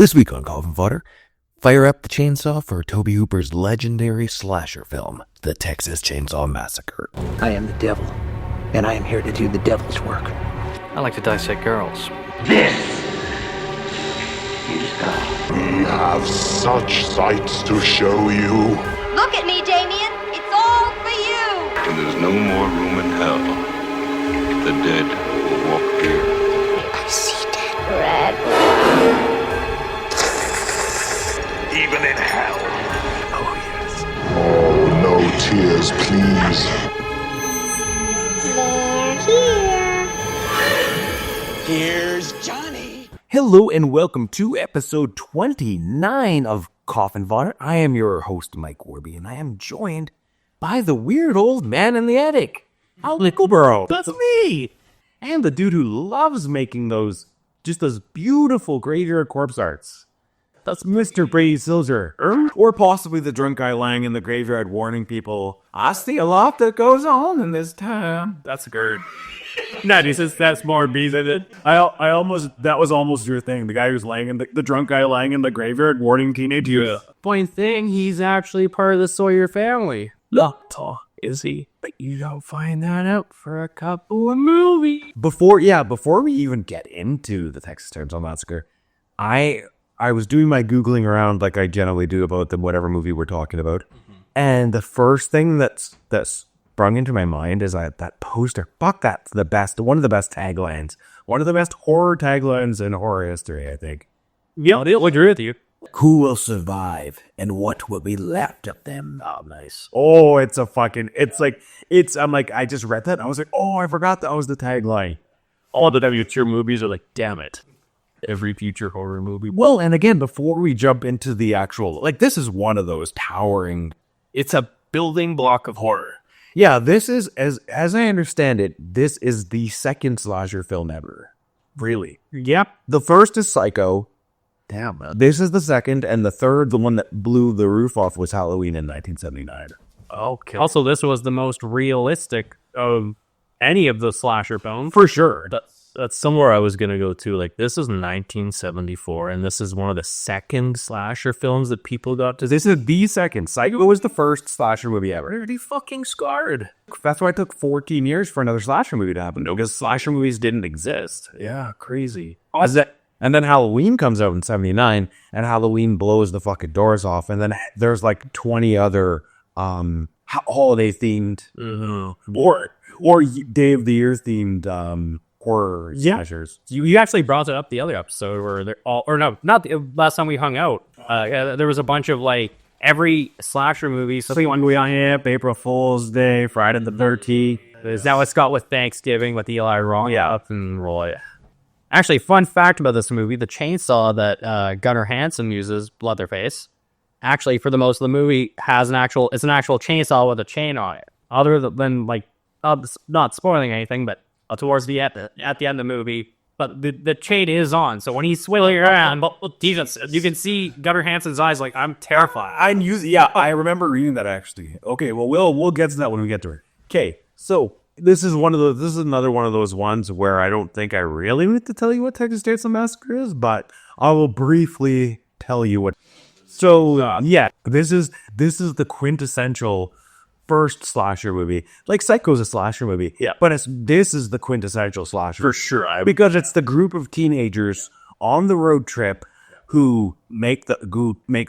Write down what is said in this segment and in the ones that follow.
This week on Coffin Fodder, fire up the chainsaw for Tobe Hooper's legendary slasher film, The Texas Chain Saw Massacre. I am the devil, and I am here to do the devil's work. I like to dissect girls. This is God. We have such sights to show you. Look at me, Damien. It's all for you. When there's no more room in hell, the dead will walk here. I see dead red. Even in hell. Oh, yes. Oh, no tears, please. They're here. Here's Johnny. Hello and welcome to episode 29 of Coffin Fodder. I am your host, Mike Warby, and I am joined by the weird old man in the attic, Al Nickelborough. That's me! And the dude who loves making those beautiful graveyard corpse arts. That's Mr. Brady Silzer. Or possibly the drunk guy lying in the graveyard warning people, I see a lot that goes on in this town. That's good. No, he says that's more me than it. That was almost your thing. The guy who's lying in the drunk guy lying in the graveyard warning teenage youth. Point thing, he's actually part of the Sawyer family. Not is he? But you don't find that out for a couple of movies. Before we even get into the Texas Chain Saw Massacre, I was doing my Googling around like I generally do about whatever movie we're talking about. Mm-hmm. And the first thing that's sprung into my mind is that poster. Fuck, that's the best, one of the best taglines. One of the best horror taglines in horror history, I think. Yeah, I'll agree with you. Who will survive, and what will be left of them? Oh, nice. Oh, I just read that, and I was like, oh, I forgot that was the tagline. All the WTR movies are like, damn it. Every future horror movie. Well, and again, before we jump into the actual, this is one of those towering. It's a building block of horror. Yeah, this is, as I understand it, this is the second slasher film ever. Really? Yep. The first is Psycho. Damn, man. This is the second, and the third, the one that blew the roof off, was Halloween in 1979. Okay. Also, this was the most realistic of any of the slasher films. For sure. That's somewhere I was going to go to. This is 1974, and this is one of the second slasher films that people got to. This is the second. Psycho was the first slasher movie ever. Pretty fucking scarred. That's why it took 14 years for another slasher movie to happen, because slasher movies didn't exist. Yeah, crazy. And then Halloween comes out in 79, and Halloween blows the fucking doors off, and then there's 20 other holiday-themed or Day of the Year themed horror slashers. You actually brought it up the other episode where they're all, or no, not the last time we hung out. There was a bunch of every slasher movie. So when we on April Fool's Day, Friday the 13th. Is that what's got with Thanksgiving with Eli Roth? Yeah, up and roll. Actually, fun fact about this movie: the chainsaw that Gunnar Hansen uses, Leatherface, actually for the most of the movie it's an actual chainsaw with a chain on it. Other than not spoiling anything, but towards the at the end of the movie, but the chain is on. So when he's swinging around, you can see Gunnar Hansen's eyes. I'm terrified. I remember reading that actually. Okay, well we'll get to that when we get to it. Okay, so this is another one of those ones where I don't think I really need to tell you what Texas Chain Saw Massacre is, but I will briefly tell you what. So this is the quintessential first slasher movie. Psycho's a slasher movie, but this is the quintessential slasher for sure, because it's the group of teenagers on the road trip who make the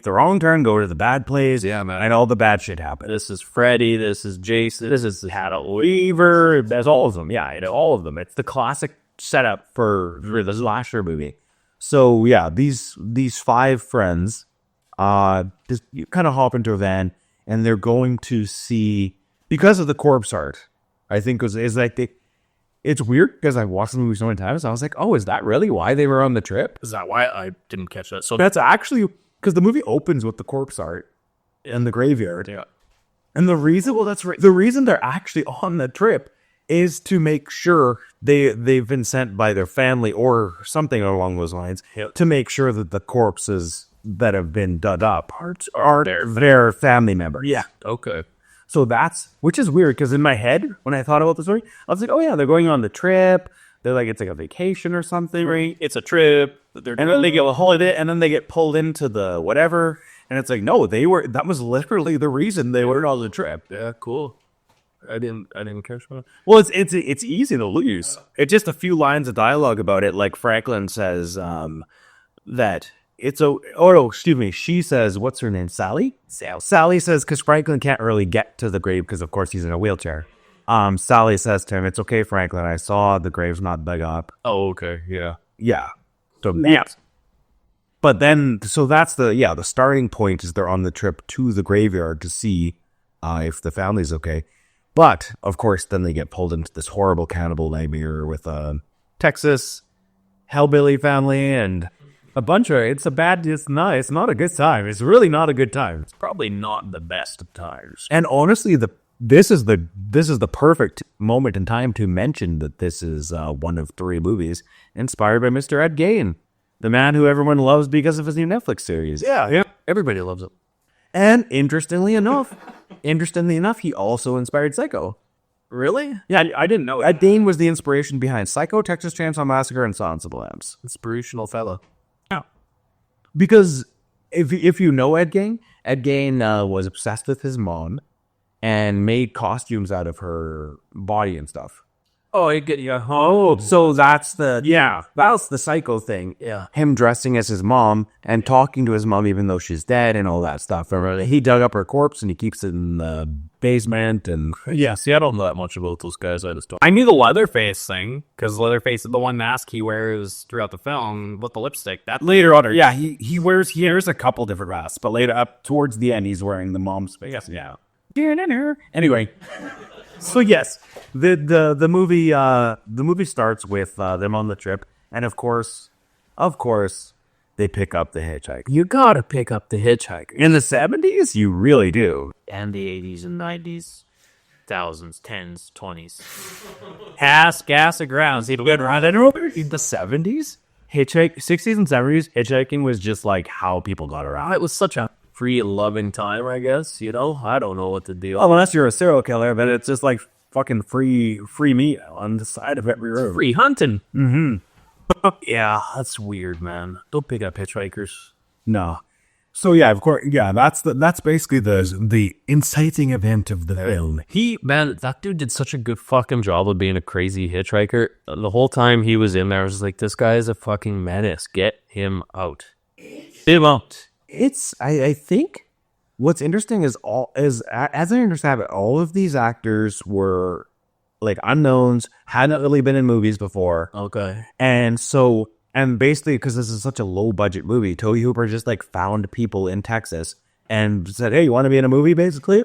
wrong turn, go to the bad place, man, and all the bad shit happens. This is Freddy, this is Jason, this is Halloween. Weaver. There's all of them. All of them. It's the classic setup for the slasher movie. So these five friends just kind of hop into a van. And they're going to see, because of the corpse art, I think it's weird because I watched the movie so many times. I was like, oh, is that really why they were on the trip? Is that why? I didn't catch that. So that's actually because the movie opens with the corpse art in the graveyard. Yeah. And the reason they're actually on the trip is to make sure they've been sent by their family or something along those lines to make sure that the corpses that have been dug up are their family members. Yeah. Okay. So which is weird because in my head, when I thought about the story, I was like, oh yeah, they're going on the trip. They're like, it's like a vacation or something, right? It's a trip. And then they get a holiday, and then they get pulled into the whatever. And it's like, no, that was literally the reason they were on the trip. Yeah, cool. I didn't catch that. Well, it's easy to lose. It's just a few lines of dialogue about it. Like Franklin says that it's a. Oh no, excuse me. She says, "What's her name? Sally." Sally says because Franklin can't really get to the grave because, of course, he's in a wheelchair. Sally says to him, "It's okay, Franklin. I saw the grave's not dug up." Oh, okay. Yeah. Yeah. So yeah. But then, so that's the starting point is they're on the trip to the graveyard to see if the family's okay. But, of course, then they get pulled into this horrible cannibal nightmare with a Texas hellbilly family and a bunch of... It's not a good time. It's really not a good time. It's Probably not the best of times. and honestly, this is the perfect moment in time to mention that this is one of 3 movies inspired by Mr. Ed Gein, the man who everyone loves because of his new Netflix series. Yeah. Everybody loves it. And interestingly enough, he also inspired Psycho. Really? Yeah, I didn't know. Ed Gein was the inspiration behind Psycho, Texas Chain Saw Massacre, and Silence of the Lambs. Inspirational fella. Because if you know Ed Gein was obsessed with his mom and made costumes out of her body and stuff. Oh, you get yeah. Oh, so that's the Psycho thing. Yeah. Him dressing as his mom and talking to his mom even though she's dead and all that stuff. He dug up her corpse and he keeps it in the basement and Yeah. See, I don't know that much about those guys. I just don't. I knew the Leatherface thing because Leatherface is the one mask he wears throughout the film with the lipstick. That later on, yeah, he wears a couple different masks, but later up towards the end, he's wearing the mom's face. Yeah. Anyway, so yes, the movie starts with them on the trip, and of course, they pick up the hitchhiker. You gotta pick up the hitchhiker. In the 70s, you really do. And the 80s and 90s. Thousands, tens, 20s. gas or grounds. In the 70s, 60s and 70s, hitchhiking was just like how people got around. It was such a free loving time, I guess. You know, I don't know what to do. Well, unless you're a serial killer, but it's just like fucking free meat on the side of every road. Free hunting. Yeah, that's weird, man. Don't pick up hitchhikers. No. So yeah, of course, yeah. That's basically the inciting event of the film. That dude did such a good fucking job of being a crazy hitchhiker. The whole time he was in there, I was like, this guy is a fucking menace. Get him out. Get him out. I think what's interesting is as I understand it, all of these actors were like unknowns, hadn't really been in movies before. Okay. And basically because this is such a low budget movie, Tobe Hooper just like found people in Texas and said, "Hey, you want to be in a movie?" basically.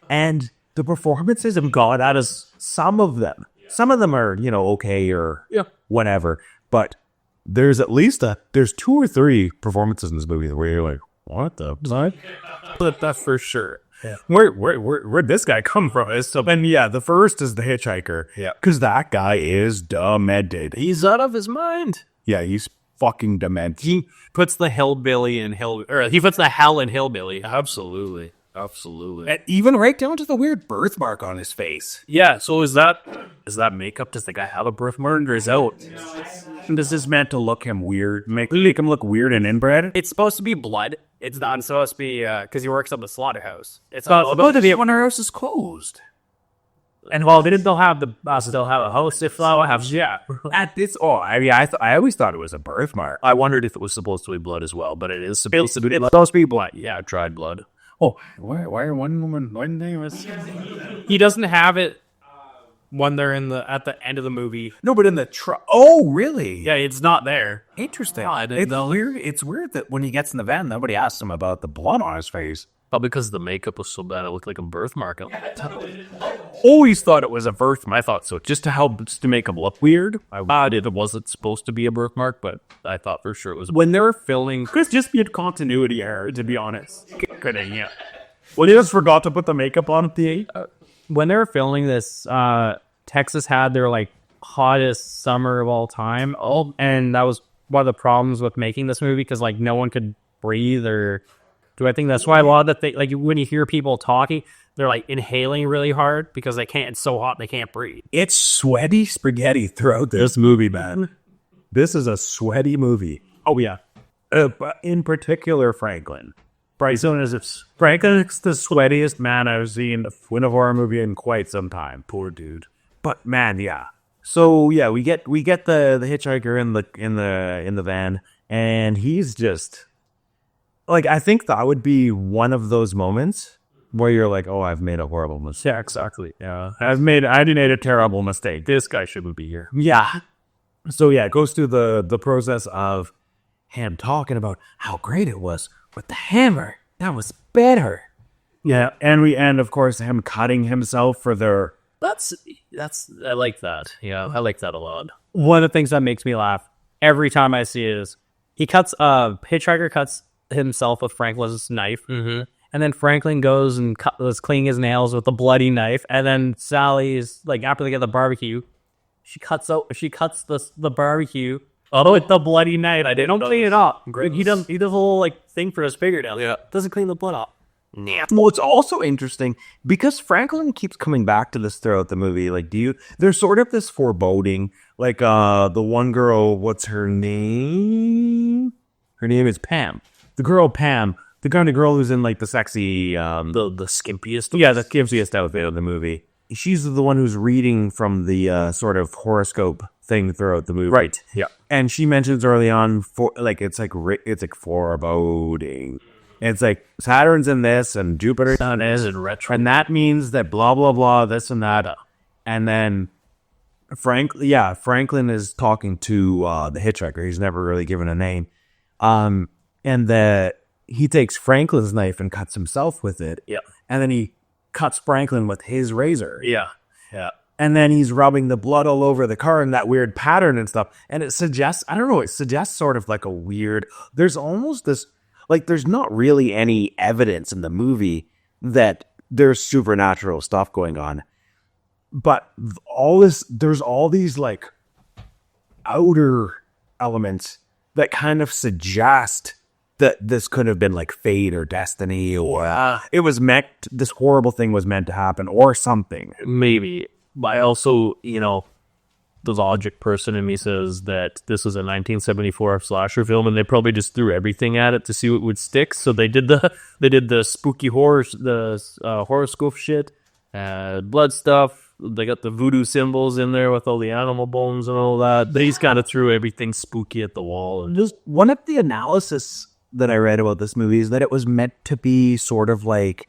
And the performances have gone out of some of them. Some of them are, okay or whatever. But there's at least there's 2 or 3 performances in this movie where you're like, what the fuck? But that's for sure. Yeah. Where'd this guy come from? The first is the hitchhiker. Yeah. Because that guy is demented. He's out of his mind. Yeah, he's fucking demented. he puts the hillbilly in he puts the hell in hillbilly. Absolutely. And even right down to the weird birthmark on his face. Yeah, so is that makeup? Does the guy have a birthmark or is out? This is meant to look him weird, make him look weird and inbred. It's supposed to be blood. It's not supposed to be because he works at the slaughterhouse. It's The house is closed. and well, they'll have a house if they'll have At this, I always thought it was a birthmark. I wondered if it was supposed to be blood as well, but it is supposed to be blood. It's supposed to be blood. Yeah, dried blood. Oh, why are one woman one thing was? He doesn't have it when they're at the end of the movie. No, but in the truck. Oh, really? Yeah, it's not there. Interesting. No, I didn't know. It's weird that when he gets in the van, nobody asks him about the blood on his face. But because the makeup was so bad, it looked like a birthmark. Always thought it was a birthmark. I thought so, just to make him look weird. It wasn't supposed to be a birthmark, but I thought for sure it was. When they were filming, Could just be a continuity error, to be honest. Couldn't, yeah. Well, he just forgot to put the makeup on at the when they were filming this, Texas had their like hottest summer of all time. And that was one of the problems with making this movie because like no one could breathe or Do I think that's why a lot of the like when you hear people talking, they're like inhaling really hard because they can't. It's so hot they can't breathe. It's sweaty spaghetti throughout this movie, man. This is a sweaty movie. Oh yeah. But in particular, Franklin. Bryson is Franklin's the sweatiest man I've seen in a horror movie in quite some time. Poor dude. But man, yeah. So yeah, we get the hitchhiker in the van, and he's just like, I think that would be one of those moments where you're like, oh, I've made a horrible mistake. Yeah, exactly. Yeah, I made a terrible mistake. This guy shouldn't be here. Yeah. So yeah, it goes through the process of him talking about how great it was with the hammer. That was better. Yeah, and of course him cutting himself for their. That's I like that. Yeah, I like that a lot. One of the things that makes me laugh every time I see it is Hitchhiker cuts himself with Franklin's knife, and then Franklin goes and was cleaning his nails with the bloody knife, and then Sally's like, after they get the barbecue, she cuts the barbecue with the bloody knife. I don't clean it up. He does a whole like thing for his fingernail. Yeah, doesn't clean the blood up. Well, it's also interesting because Franklin keeps coming back to this throughout the movie. Like, there's sort of this foreboding, like, the one girl, what's her name? Her name is Pam. The girl Pam, the kind of girl who's in like the sexy, the skimpiest. Yeah, the skimpiest outfit of the movie. She's the one who's reading from the sort of horoscope thing throughout the movie. Right. Yeah. And she mentions early on, it's like foreboding. It's like Saturn's in this and Jupiter Sun is in retro. and that means that blah blah blah this and that. And then Franklin is talking to the hitchhiker. He's never really given a name. And he takes Franklin's knife and cuts himself with it. Yeah. And then he cuts Franklin with his razor. Yeah. Yeah. And then he's rubbing the blood all over the car in that weird pattern and stuff. And it suggests, I don't know, it suggests sort of like a weird, there's almost this, like, there's not really any evidence in the movie that there's supernatural stuff going on. But there's all these, like, outer elements that kind of suggest that this could have been, like, fate or destiny, or this horrible thing was meant to happen, or something. Maybe. But I also, the logic person in me says that this was a 1974 slasher film, and they probably just threw everything at it to see what would stick. So they did the spooky horror, horoscope shit, blood stuff. They got the voodoo symbols in there with all the animal bones and all that. They just kind of threw everything spooky at the wall. And Just one of the analysis that I read about this movie is that it was meant to be sort of like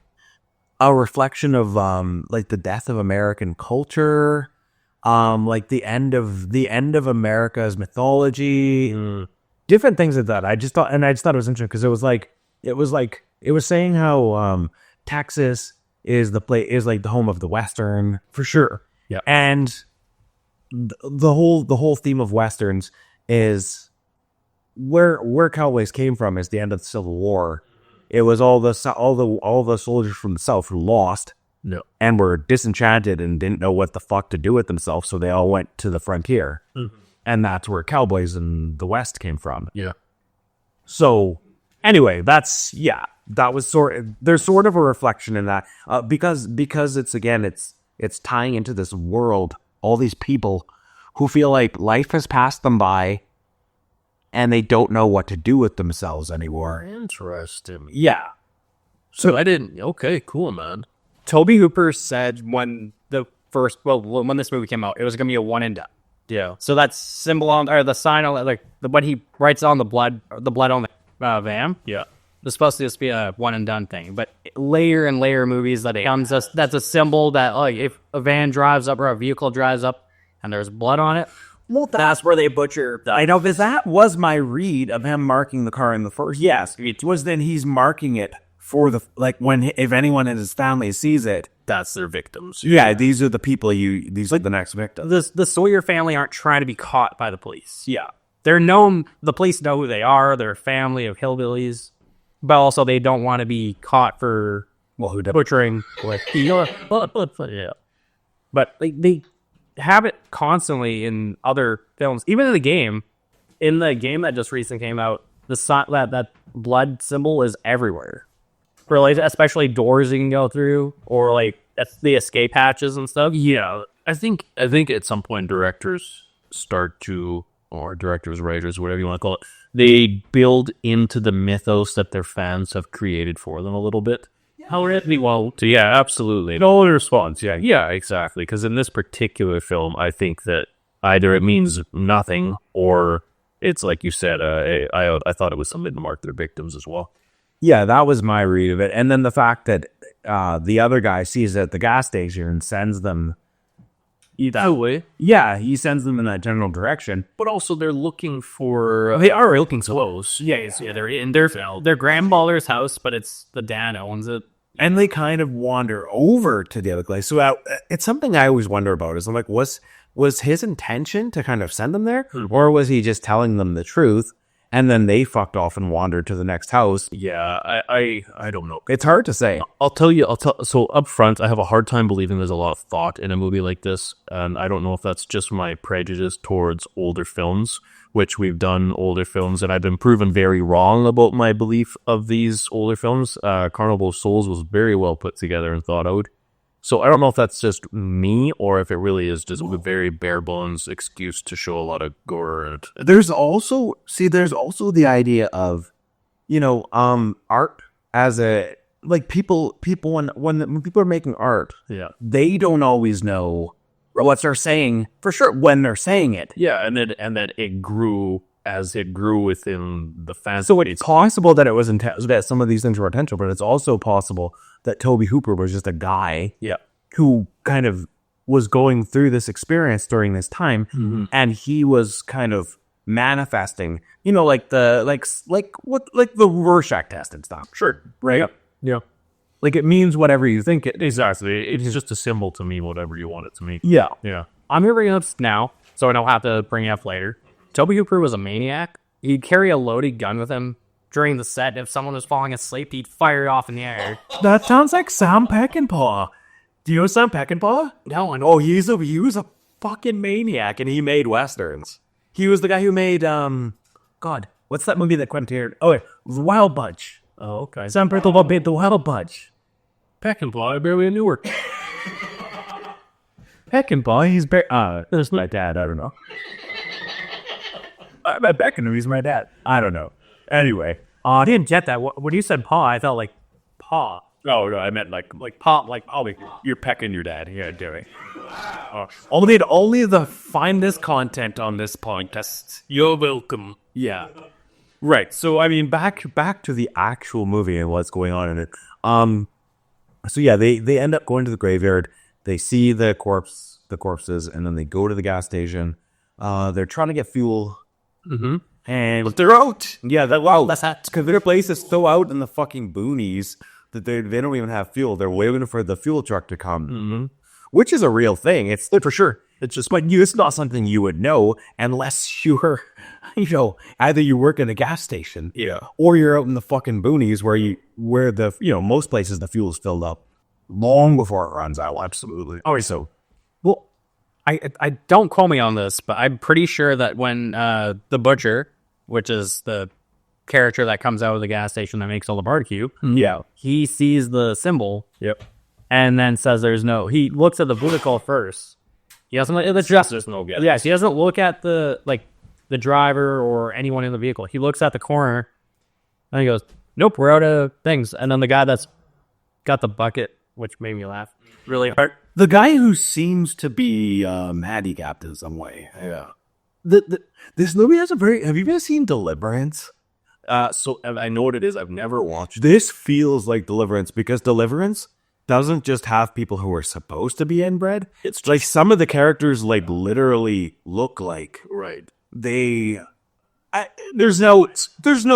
a reflection of like the death of American culture. Like the end of America's mythology, different things like that. I just thought it was interesting because it was saying how Texas is like the home of the Western for sure. Yeah, and the whole theme of Westerns is where cowboys came from is the end of the Civil War. It was all the soldiers from the South who lost. No. And were disenchanted and didn't know what the fuck to do with themselves, so they all went to the frontier. Mm-hmm. And that's where cowboys in the West came from. Yeah. So, anyway, that was there's sort of a reflection in that, because it's tying into this world, all these people who feel like life has passed them by, and they don't know what to do with themselves anymore. Interesting. Yeah. So I didn't. Okay, cool, man. Toby Hooper said when when this movie came out, it was going to be a one and done. Yeah. So that's symbol on, or the sign on, like what he writes on the blood on the van. Yeah. It's supposed to just be a one and done thing. But layer and layer movies that's a symbol that, like, if a van drives up or a vehicle drives up and there's blood on it, Well, that's where they butcher. I know, because that was my read of him marking the car in the first. Yes, it was then he's marking it for the, like, if anyone in his family sees it, that's their victims. Yeah, these are the people these are the next victims. The Sawyer family aren't trying to be caught by the police. Yeah. They're known, the police know who they are, they're a family of hillbillies, but also they don't want to be caught for butchering. Yeah. But they have it constantly in other films. Even in the game that just recently came out, that blood symbol is everywhere. for like especially doors you can go through, or like that's the escape hatches and stuff. Yeah, I think at some point directors start to, or directors, writers, whatever you want to call it, they build into the mythos that their fans have created for them a little bit. How Anthony Walt, yeah, absolutely. No response, yeah, exactly. Because in this particular film, I think that either it means nothing, or it's like you said. I thought it was something to mark their victims as well. Yeah, that was my read of it. And then the fact that the other guy sees it at the gas station and sends them That way, yeah, he sends them in that general direction. but also they're looking for. They are looking close. Yeah, they're in their Their grandmother's house, but it's the dad owns it. And they kind of wander over to the other place. So it's something I always wonder about. Is I'm like, was his intention to kind of send them there? Or was he just telling them the truth? And then they fucked off and wandered to the next house. Yeah, I don't know. It's hard to say. So up front, I have a hard time believing there's a lot of thought in a movie like this, and I don't know if that's just my prejudice towards older films, which we've done older films, and I've been proven very wrong about my belief of these older films. Carnival of Souls was very well put together and thought out. So I don't know if that's just me or if it really is just a very bare bones excuse to show a lot of gore. There's also the idea of, art as a, like people when people are making art, Yeah. they don't always know what they're saying for sure when they're saying it. Yeah, and then it grew as it grew within the fans. So it's possible that it was that some of these things were intentional, but it's also possible that Tobe Hooper was just a guy who kind of was going through this experience during this time, and he was kind of manifesting, like the Rorschach test and stuff. Sure. Right? Yeah. Like it means whatever you think it. Exactly. It's just a symbol to mean whatever you want it to mean. Yeah. Yeah. I'm gonna bring it up now, so I don't have to bring it up later. Tobe Hooper was a maniac. He'd carry a loaded gun with him during the set. If someone was falling asleep, he'd fire it off in the air. That sounds like Sam Peckinpah. Do you know Sam Peckinpah? No, and Oh, he was a fucking maniac, and he made westerns. He was the guy who made God, what's that movie that Quentin Tarantino? Oh, wait, The Wild Bunch. Oh, okay. Sam Peckinpah made The Wild Bunch. Peckinpah, I barely knew her. Peckinpah, he's that's my dad. I don't know. I met Peckinpah. He's my dad. I don't know. Anyway, I didn't get that. When you said paw, I felt like paw. Oh no, I meant like Paw, like you're pecking your dad. Yeah, doing. only the finest content on this podcast. You're welcome. Yeah. Right. So I mean, back to the actual movie and what's going on in it. So yeah, they end up going to the graveyard. They see the corpses, and then they go to the gas station. They're trying to get fuel. Mm-hmm. And they're out. Yeah, because their place is so out in the fucking boonies that they don't even have fuel. They're waiting for the fuel truck to come, which is a real thing. It's for sure. It's just, but it's not something you would know unless you're, either you work at a gas station, or you're out in the fucking boonies where the most places the fuel is filled up long before it runs out. Absolutely. Oh, so well. I don't quote me on this, but I'm pretty sure that when the butcher, which is the character that comes out of the gas station that makes all the barbecue, he sees the symbol, and then says there's no. He looks at the vehicle first. He doesn't. It's just There's no guess. yes. He doesn't look at the driver or anyone in the vehicle. He looks at the corner, and he goes, "Nope, we're out of things." And then the guy that's got the bucket, which made me laugh really hard. The guy who seems to be handicapped in some way. Yeah. This movie has a very. Have you ever seen Deliverance? So I know what it is. I've never watched. This feels like Deliverance because Deliverance doesn't just have people who are supposed to be inbred. It's like some of the characters like literally look like Right. they. There's no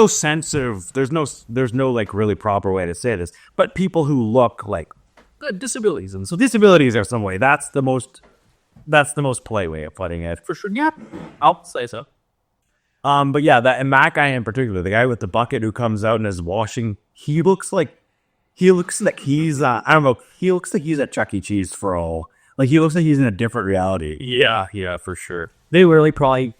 sense of there's no like really proper way to say this, but people who look like Disabilities and so disabilities are some way. That's the most polite way of putting it. For sure, yeah, I'll say so. But yeah, and that guy in particular, the guy with the bucket who comes out and is washing, he looks like he's I don't know, he looks like he's at Chuck E. Cheese for all. Like he looks like he's in a different reality. Yeah, for sure. They really probably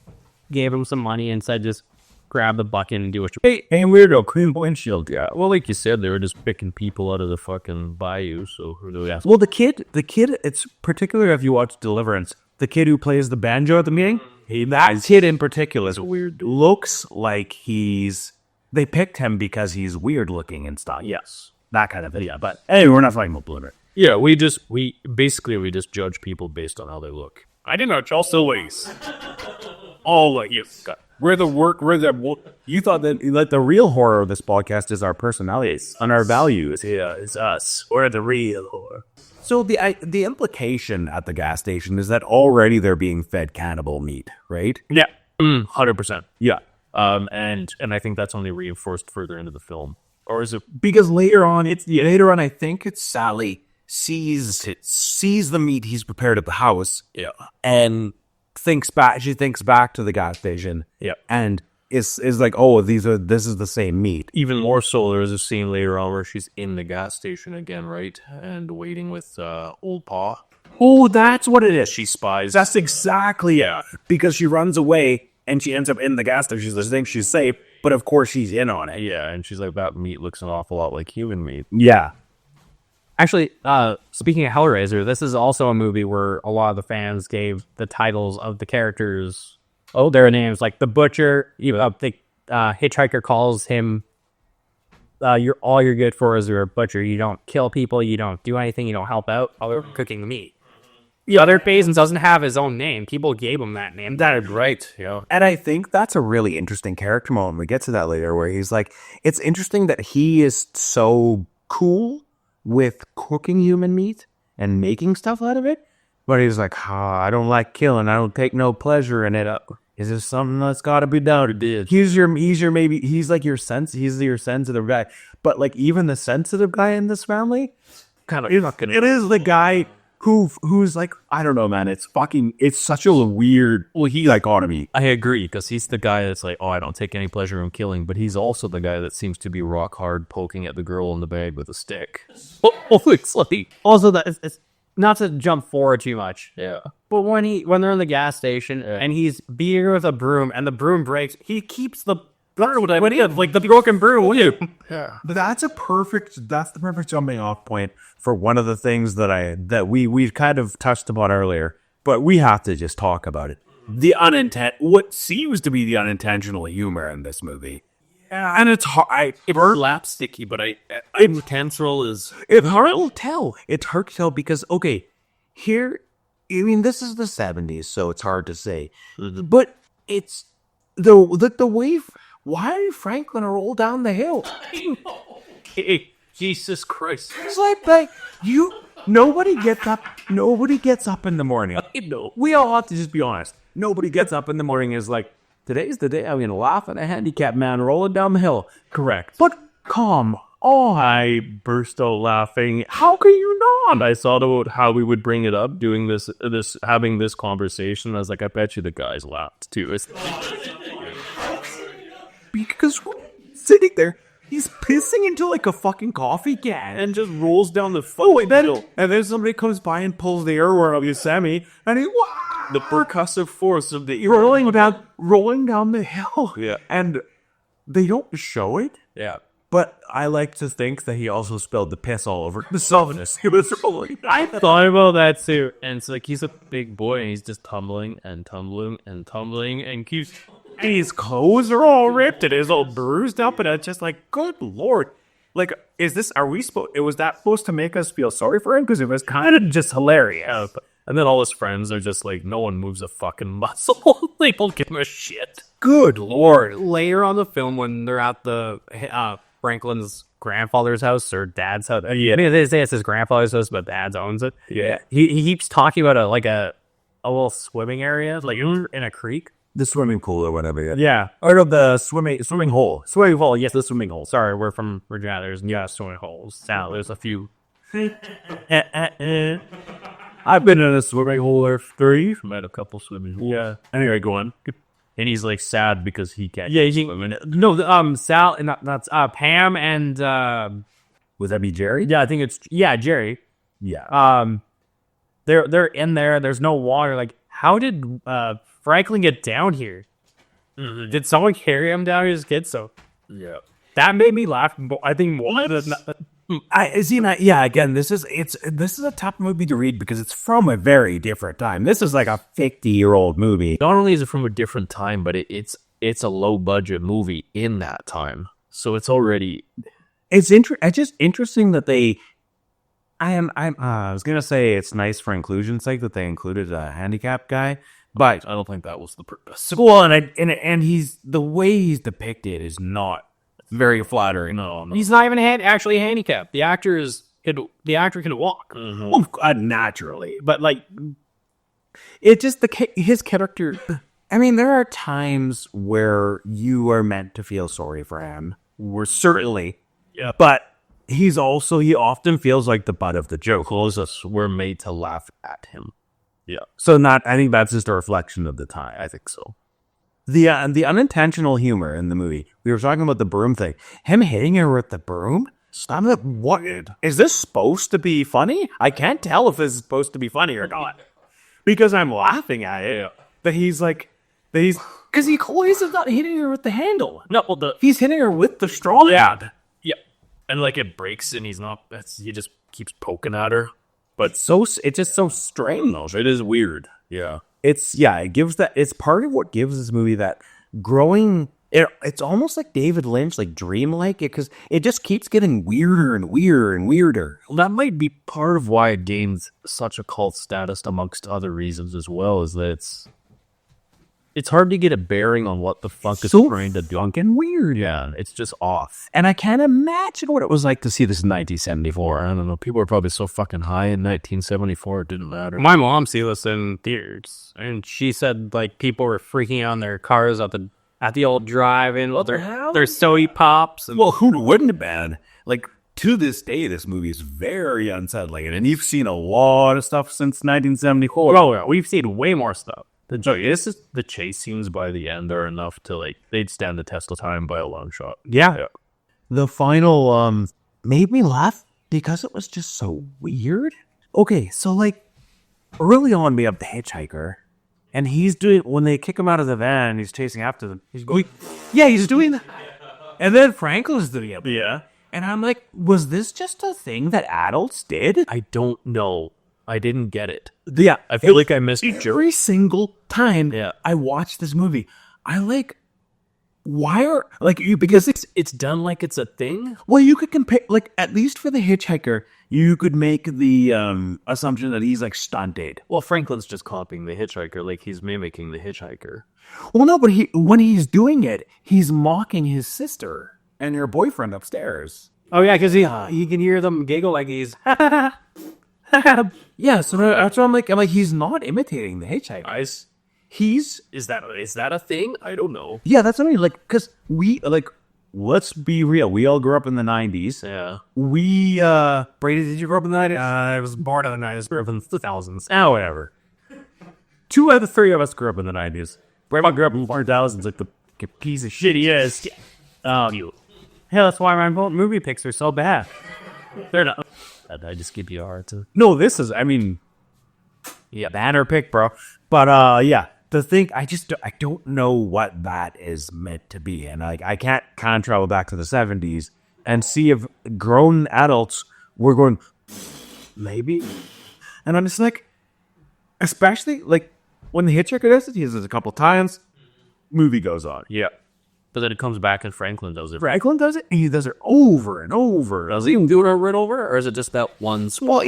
gave him some money and said, just grab the bucket and do what you. Hey, weirdo, clean windshield. Yeah, well, like you said, they were just picking people out of the fucking bayou, so who do we ask? Well, the kid, it's particularly if you watch Deliverance, the kid who plays the banjo at the meeting, that kid in particular looks like they picked him because he's weird looking and stuff. Yes. That kind of thing. Yeah, but anyway, we're not talking about Deliverance. Yeah, we just judge people based on how they look. I didn't know Charles Silways. All like you. Where's that? You thought that the real horror of this podcast is our personalities and our values. Yeah, it's us. We're the real horror. So the implication at the gas station is that already they're being fed cannibal meat, right? Yeah, 100%. Yeah. And I think that's only reinforced further into the film. Or is it? Because later on, I think it's Sally sees the meat he's prepared at the house, and she thinks back to the gas station, and is like, oh, this is the same meat. Even more so, there is a scene later on where she's in the gas station again, right, and waiting with old Pa. Oh, that's what it is. She spies. That's exactly it. Because she runs away and she ends up in the gas station. She thinks she's safe, but of course she's in on it. Yeah, and she's like, that meat looks an awful lot like human meat. Yeah. Actually, speaking of Hellraiser, this is also a movie where a lot of the fans gave the titles of the characters, their names, like the Butcher. Even the Hitchhiker calls him, all you're good for is you're a butcher. You don't kill people, you don't do anything, you don't help out other than cooking the meat. The other Basins doesn't have his own name. People gave him that name. That is right, yeah. And I think that's a really interesting character moment. We get to that later where he's like, it's interesting that he is so cool with cooking human meat and making stuff out of it, but he's like, I don't like killing. I don't take no pleasure in it. Is there something that's got to be done? He's like your sensitive guy, but like even the sensitive guy in this family, it is the guy who's like, I don't know, man. It's such a weird dichotomy. I agree, because he's the guy that's like, I don't take any pleasure in killing, but he's also the guy that seems to be rock hard poking at the girl in the bag with a stick. Also, it's not to jump forward too much. Yeah. But when they're in the gas station and he's beating her with a broom and the broom breaks, he keeps the like the broken broom with you. Yeah. But that's the perfect jumping off point for one of the things that we kind of touched upon earlier, but we have to just talk about it. What seems to be the unintentional humor in this movie. Yeah, and it's hard. It's slapsticky, but intentional is. It's hard to tell. It's hard to tell because this is the 70s, so it's hard to say. But it's the way. Why did Franklin roll down the hill? Hey, Jesus Christ! It's like nobody gets up. Nobody gets up in the morning. We all have to just be honest. Nobody gets up in the morning and is like, today's the day I'm going to laugh at a handicapped man rolling down the hill. Correct. But come on. I burst out laughing. How can you not? I thought about how we would bring it up, doing having this conversation. I was like, I bet you the guys laughed too. Because sitting there, he's pissing into like a fucking coffee can and just rolls down the fucking hill. And then somebody comes by and pulls the airworm of Yosemite, and the percussive force of the rolling down the hill. Yeah. And they don't show it. Yeah. But I like to think that he also spilled the piss all over the softness. I thought about that too. And it's like he's a big boy and he's just tumbling and tumbling and tumbling and keeps. And his clothes are all ripped and he's all bruised up, and it's just like, good lord. Like, was that supposed to make us feel sorry for him? Because it was kind of just hilarious. Yeah, and then all his friends are just like, no one moves a fucking muscle. They don't give him a shit. Good lord. Later on the film, when they're at the Franklin's grandfather's house or dad's house. They say it's his grandfather's house, but dad owns it. Yeah. He keeps talking about a little swimming area, like in a creek. The swimming pool or whatever. Yeah. Or the swimming hole. Swimming hole, yes, the swimming hole. Sorry, we're from Virginia. There's swimming holes. Now there's a few. I've been in a swimming hole or 3. Met a couple swimming holes. Yeah. Anyway, go on. And he's like sad because he can't. Yeah, swim in it. No, Sal and not Pam and would that be Jerry? Yeah, I think it's Jerry. Yeah. They're in there. There's no water. Like, how did Franklin get down here? Did someone carry him down his kid? So Yeah. that made me laugh. I think more than Again, this is a tough movie to read because it's from a very different time. This is like a 50-year-old movie. Not only is it from a different time, but it's a low budget movie in that time. So it's already It's just interesting that they. I was gonna say it's nice for inclusion's sake that they included a handicapped guy, but I don't think that was the purpose. well, and he's the way he's depicted is not very flattering. No. he's not even actually handicapped. The actor can walk. Well, naturally, but like it just his character. I mean, there are times where you are meant to feel sorry for him. We're certainly, Yeah. but he often feels like the butt of the joke. closest. We're made to laugh at him. So I think that's just a reflection of the time. I think so. The unintentional humor in the movie. We were talking about the broom thing. Him hitting her with the broom. What is this supposed to be funny? I can't tell if this is supposed to be funny or not because I'm laughing at it. That he's because he always is not hitting her with the handle. No, well, He's hitting her with the straw. yeah, and like it breaks, and he just keeps poking at her. But it's just so strange. It is weird. Yeah. It gives that. It's part of what gives this movie that growing. It's almost like David Lynch, like dreamlike, because it just keeps getting weirder and weirder and weirder. Well, that might be part of why it gains such a cult status, amongst other reasons as well, is that it's hard to get a bearing on what the fuck is trying to do. And weird. Yeah, it's just off. And I can't imagine what it was like to see this in 1974. I don't know. People were probably so fucking high in 1974, it didn't matter. My mom saw this in theaters, and she said like people were freaking out in their cars at the old drive-in. What the hell? Their soda pops. And Well, who wouldn't have been? Like, to this day, this movie is very unsettling. And you've seen a lot of stuff since 1974. oh, yeah, we've seen way more stuff. The chase scenes by the end are enough to, like, they'd stand the test of time by a long shot. Yeah. The final made me laugh because it was just so weird. Okay, so like early on we have the hitchhiker, and he's doing when they kick him out of the van and he's chasing after them. He's doing that. And then Franklin's doing it. Yeah. And I'm like, was this just a thing that adults did? I don't know. I didn't get it. Yeah, I feel like I missed every single time Yeah. I watch this movie. I like, why are like you because It's done like it's a thing? well, you could compare like at least for the hitchhiker, you could make the assumption that he's like stunted. Well, Franklin's just copying the hitchhiker, like he's mimicking the hitchhiker. Well, no, but when he's doing it, he's mocking his sister and your boyfriend upstairs. Oh yeah, because he can hear them giggle like he's. Yeah, so that's what I'm like he's not imitating the hitchhiker. Guys, He's is that a thing? I don't know. yeah, that's what I mean. Like, because we like, let's be real. We all grew up in the 90s. Yeah. We Brady, did you grow up in the 90s? I was born in the 90s, grew up in the 2000s. Oh, whatever. 2 out of the 3 of us grew up in the 90s. Grandma grew up in the 4000s, like the piece of shit he is. Oh, you. Yeah, that's why my movie picks are so bad. They're not. I just give you a hard time. No, this is, I mean, yeah, banner pick, bro. But yeah, the thing, I don't know what that is meant to be, and like I can't travel back to the 70s and see if grown adults were going maybe, and I'm just like, especially like when the hitchhiker does it, he does it a couple times. Movie goes on. Yeah. But then it comes back and Franklin does it. Franklin does it, and he does it over and over. Does he even do it right over, or is it just that one? Well, but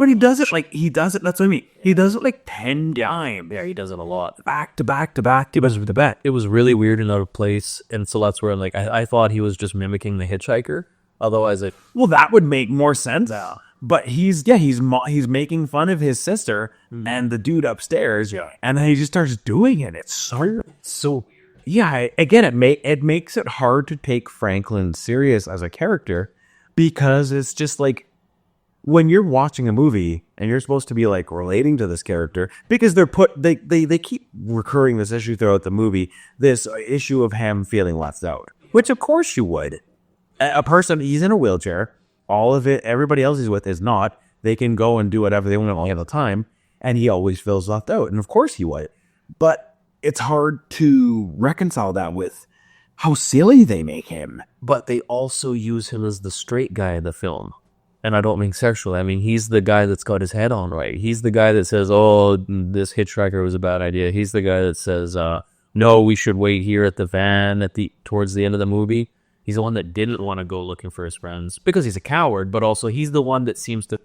he does it like that's what I mean. He does it like 10 times. Yeah, he does it a lot. Back to back to back to back. It was really weird and out of place, and so that's where like I thought he was just mimicking the hitchhiker. Otherwise, Well, that would make more sense. Yeah. But he's making fun of his sister and the dude upstairs. Yeah. And then he just starts doing it. It's so yeah. Again, it makes it hard to take Franklin serious as a character because it's just like when you're watching a movie and you're supposed to be like relating to this character because they keep recurring this issue throughout the movie, this issue of him feeling left out, which of course you would. A person, he's in a wheelchair. All of it, everybody else he's with is not. They can go and do whatever they want all the time, and he always feels left out. And of course he would. But it's hard to reconcile that with how silly they make him. But they also use him as the straight guy in the film. And I don't mean sexually. I mean, he's the guy that's got his head on right. He's the guy that says, oh, this hitchhiker was a bad idea. He's the guy that says, no, we should wait here at the van towards the end of the movie. He's the one that didn't want to go looking for his friends because he's a coward, but also he's the one that seems to...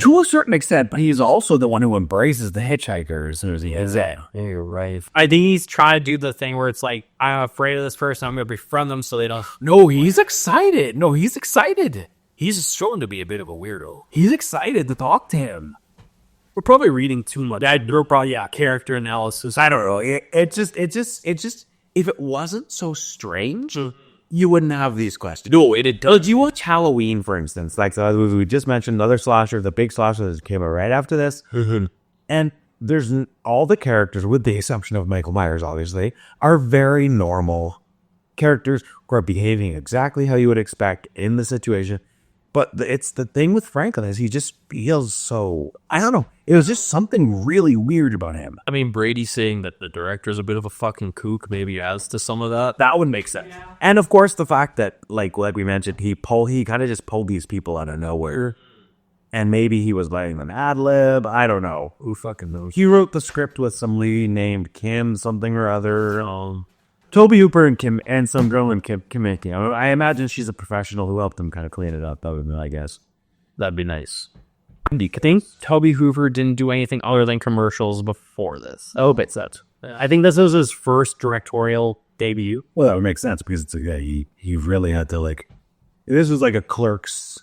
To a certain extent, but he's also the one who embraces the hitchhiker as soon as he is it. Yeah, you're right. I think he's trying to do the thing where it's like, I'm afraid of this person, I'm going to befriend them so they don't... No, he's excited. He's excited. He's shown to be a bit of a weirdo. He's excited to talk to him. We're probably reading too much. We're probably, character analysis. I don't know. It just, if it wasn't so strange, you wouldn't have these questions. No, it does. Did you watch Halloween, for instance? Like we just mentioned, another slasher, the big slasher that came out right after this. And there's all the characters, with the exception of Michael Myers, obviously, are very normal characters who are behaving exactly how you would expect in the situation. But it's the thing with Franklin is he just feels so, I don't know. It was just something really weird about him. I mean, Brady saying that the director's a bit of a fucking kook maybe adds to some of that. That would make sense. Yeah. And of course, the fact that, like we mentioned, he kind of just pulled these people out of nowhere. And maybe he was letting them ad-lib. I don't know. Who fucking knows? He wrote the script with some lady named Kim something or other. Toby Hooper and Kim, and some girl named Kim Mickey. I imagine she's a professional who helped them kind of clean it up. That would be my guess. That'd be nice. Do you think Toby Hooper didn't do anything other than commercials before this? Oh, bet that. I think this was his first directorial debut. Well, that would make sense because it's he really had to this was like a Clerks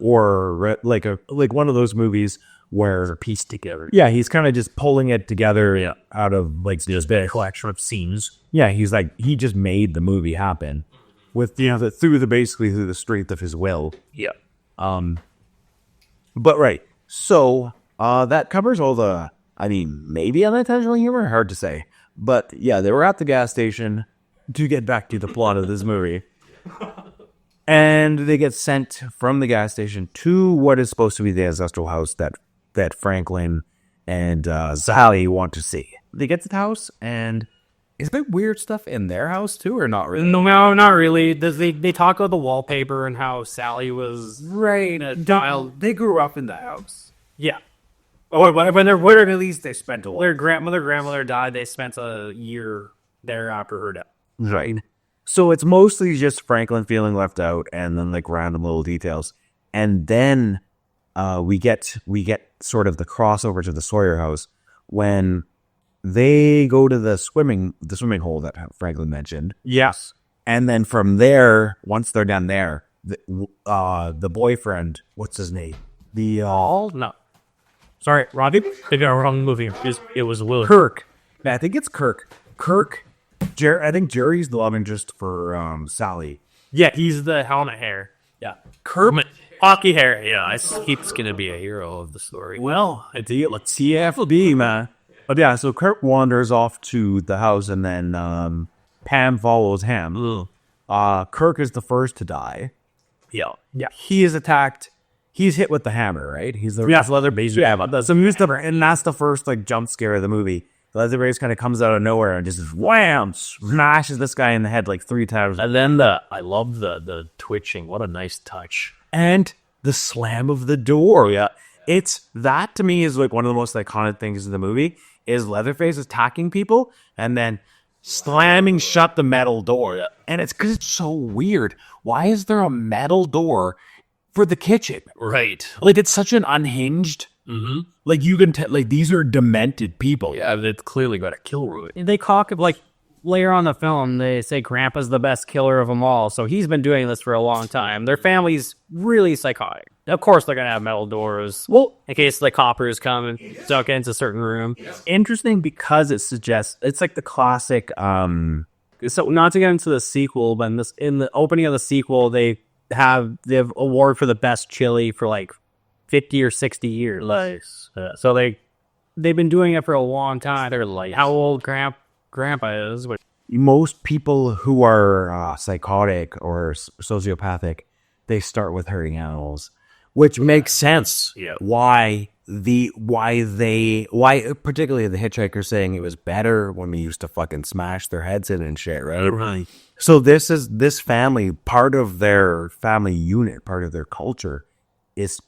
or like one of those movies where piece together. Yeah, he's kind of just pulling it together out of just a collection of scenes. Yeah, he just made the movie happen with through the strength of his will. Yeah. But right. So, that covers all the maybe unintentional humor, hard to say. But yeah, they were at the gas station to get back to the plot of this movie. And they get sent from the gas station to what is supposed to be the ancestral house that Franklin and Sally want to see. They get to the house, and is there weird stuff in their house too, or not really? No, not really. They talk about the wallpaper and how Sally was They grew up in the house. Yeah. Oh, when they're at least they spent a while. Their grandmother died. They spent a year there after her death. Right. So it's mostly just Franklin feeling left out, and then random little details, and then we get sort of the crossover to the Sawyer house when they go to the swimming hole that Franklin mentioned. Yes. And then from there, once they're done there, the boyfriend, what's his name? No. Sorry, Robbie. They got a wrong movie. It was Will. Kirk. I think it's Kirk. I think Jerry's the love interest for Sally. Yeah, he's the helmet hair. Yeah. Kermit. Hockey hair. Yeah, he's going to be a hero of the story. Well, let's see if it'll be, man. But yeah, so Kurt wanders off to the house, and then Pam follows him. Kirk is the first to die. Yeah. He is attacked. He's hit with the hammer, right? He's the Leatherface. Yeah, and that's the first jump scare of the movie. The Leatherface kind of comes out of nowhere and just wham, smashes this guy in the head 3 times. And then I love the twitching. What a nice touch. And the slam of the door. Yeah, that to me is one of the most iconic things in the movie is Leatherface attacking people and then slamming shut the metal door. Yeah. And it's because it's so weird. Why is there a metal door for the kitchen? Right. It's such an unhinged. Mm-hmm. You can tell, these are demented people. Yeah, they've clearly got a kill route. They talk of later on the film, they say Grandpa's the best killer of them all. So he's been doing this for a long time. Their family's really psychotic. Of course, they're going to have metal doors. Well, in case the coppers come and duck into a certain room. It's interesting because it suggests it's the classic. So not to get into the sequel, but in the opening of the sequel, they have award for the best chili for 50 or 60 years. Nice. So they've been doing it for a long time. They're how old Grandpa is. Most people who are psychotic or sociopathic, they start with hurting animals. which makes sense. Yeah. Why particularly the hitchhiker saying it was better when we used to fucking smash their heads in and shit, right? Right. So this family, part of their family unit, part of their culture is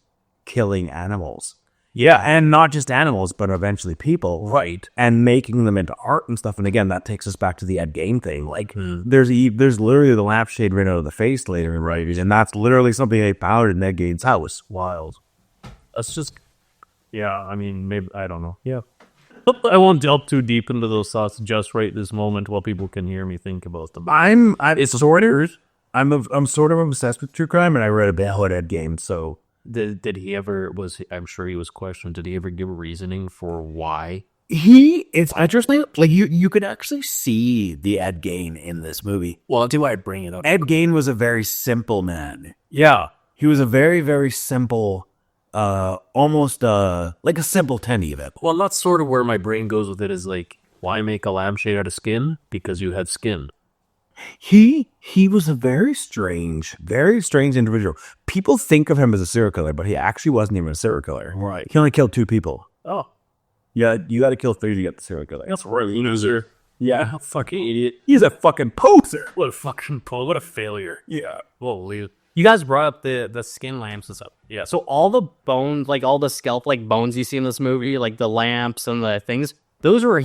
killing animals. Yeah, and not just animals, but eventually people. Right. And making them into art and stuff. And again, that takes us back to the Ed Gein thing. Like, there's literally the lampshade right out of the face later in Right. And that's literally something they found in Ed Gein's house. Wild. That's just, yeah, I mean, maybe, I don't know. Yeah. I won't delve too deep into those thoughts just right this moment while people can hear me think about them. I'm sort of obsessed with true crime, and I read a bit about Ed Gein, so... Did he ever, I'm sure he was questioned, did he ever give a reasoning for why? It's interesting, like, you could actually see the Ed Gein in this movie. Well, that's why I'd bring it up. Ed Gein was a very simple man. Yeah. He was a very, very simple, almost like a simpleton even. Well, that's sort of where my brain goes with it, is like, why make a lampshade out of skin? Because you had skin. He was a very strange individual. People think of him as a serial killer, but he actually wasn't even a serial killer. Right. He only killed 2 people. Oh. Yeah, you got to kill 3 to get the serial killer. That's right, loser. Yeah. Fucking idiot. He's a fucking poser. What a fucking what a failure. Yeah. Holy. You guys brought up the skin lamps and stuff. Yeah. So all the bones, like all the scalp-like bones you see in this movie, like the lamps and the things, those were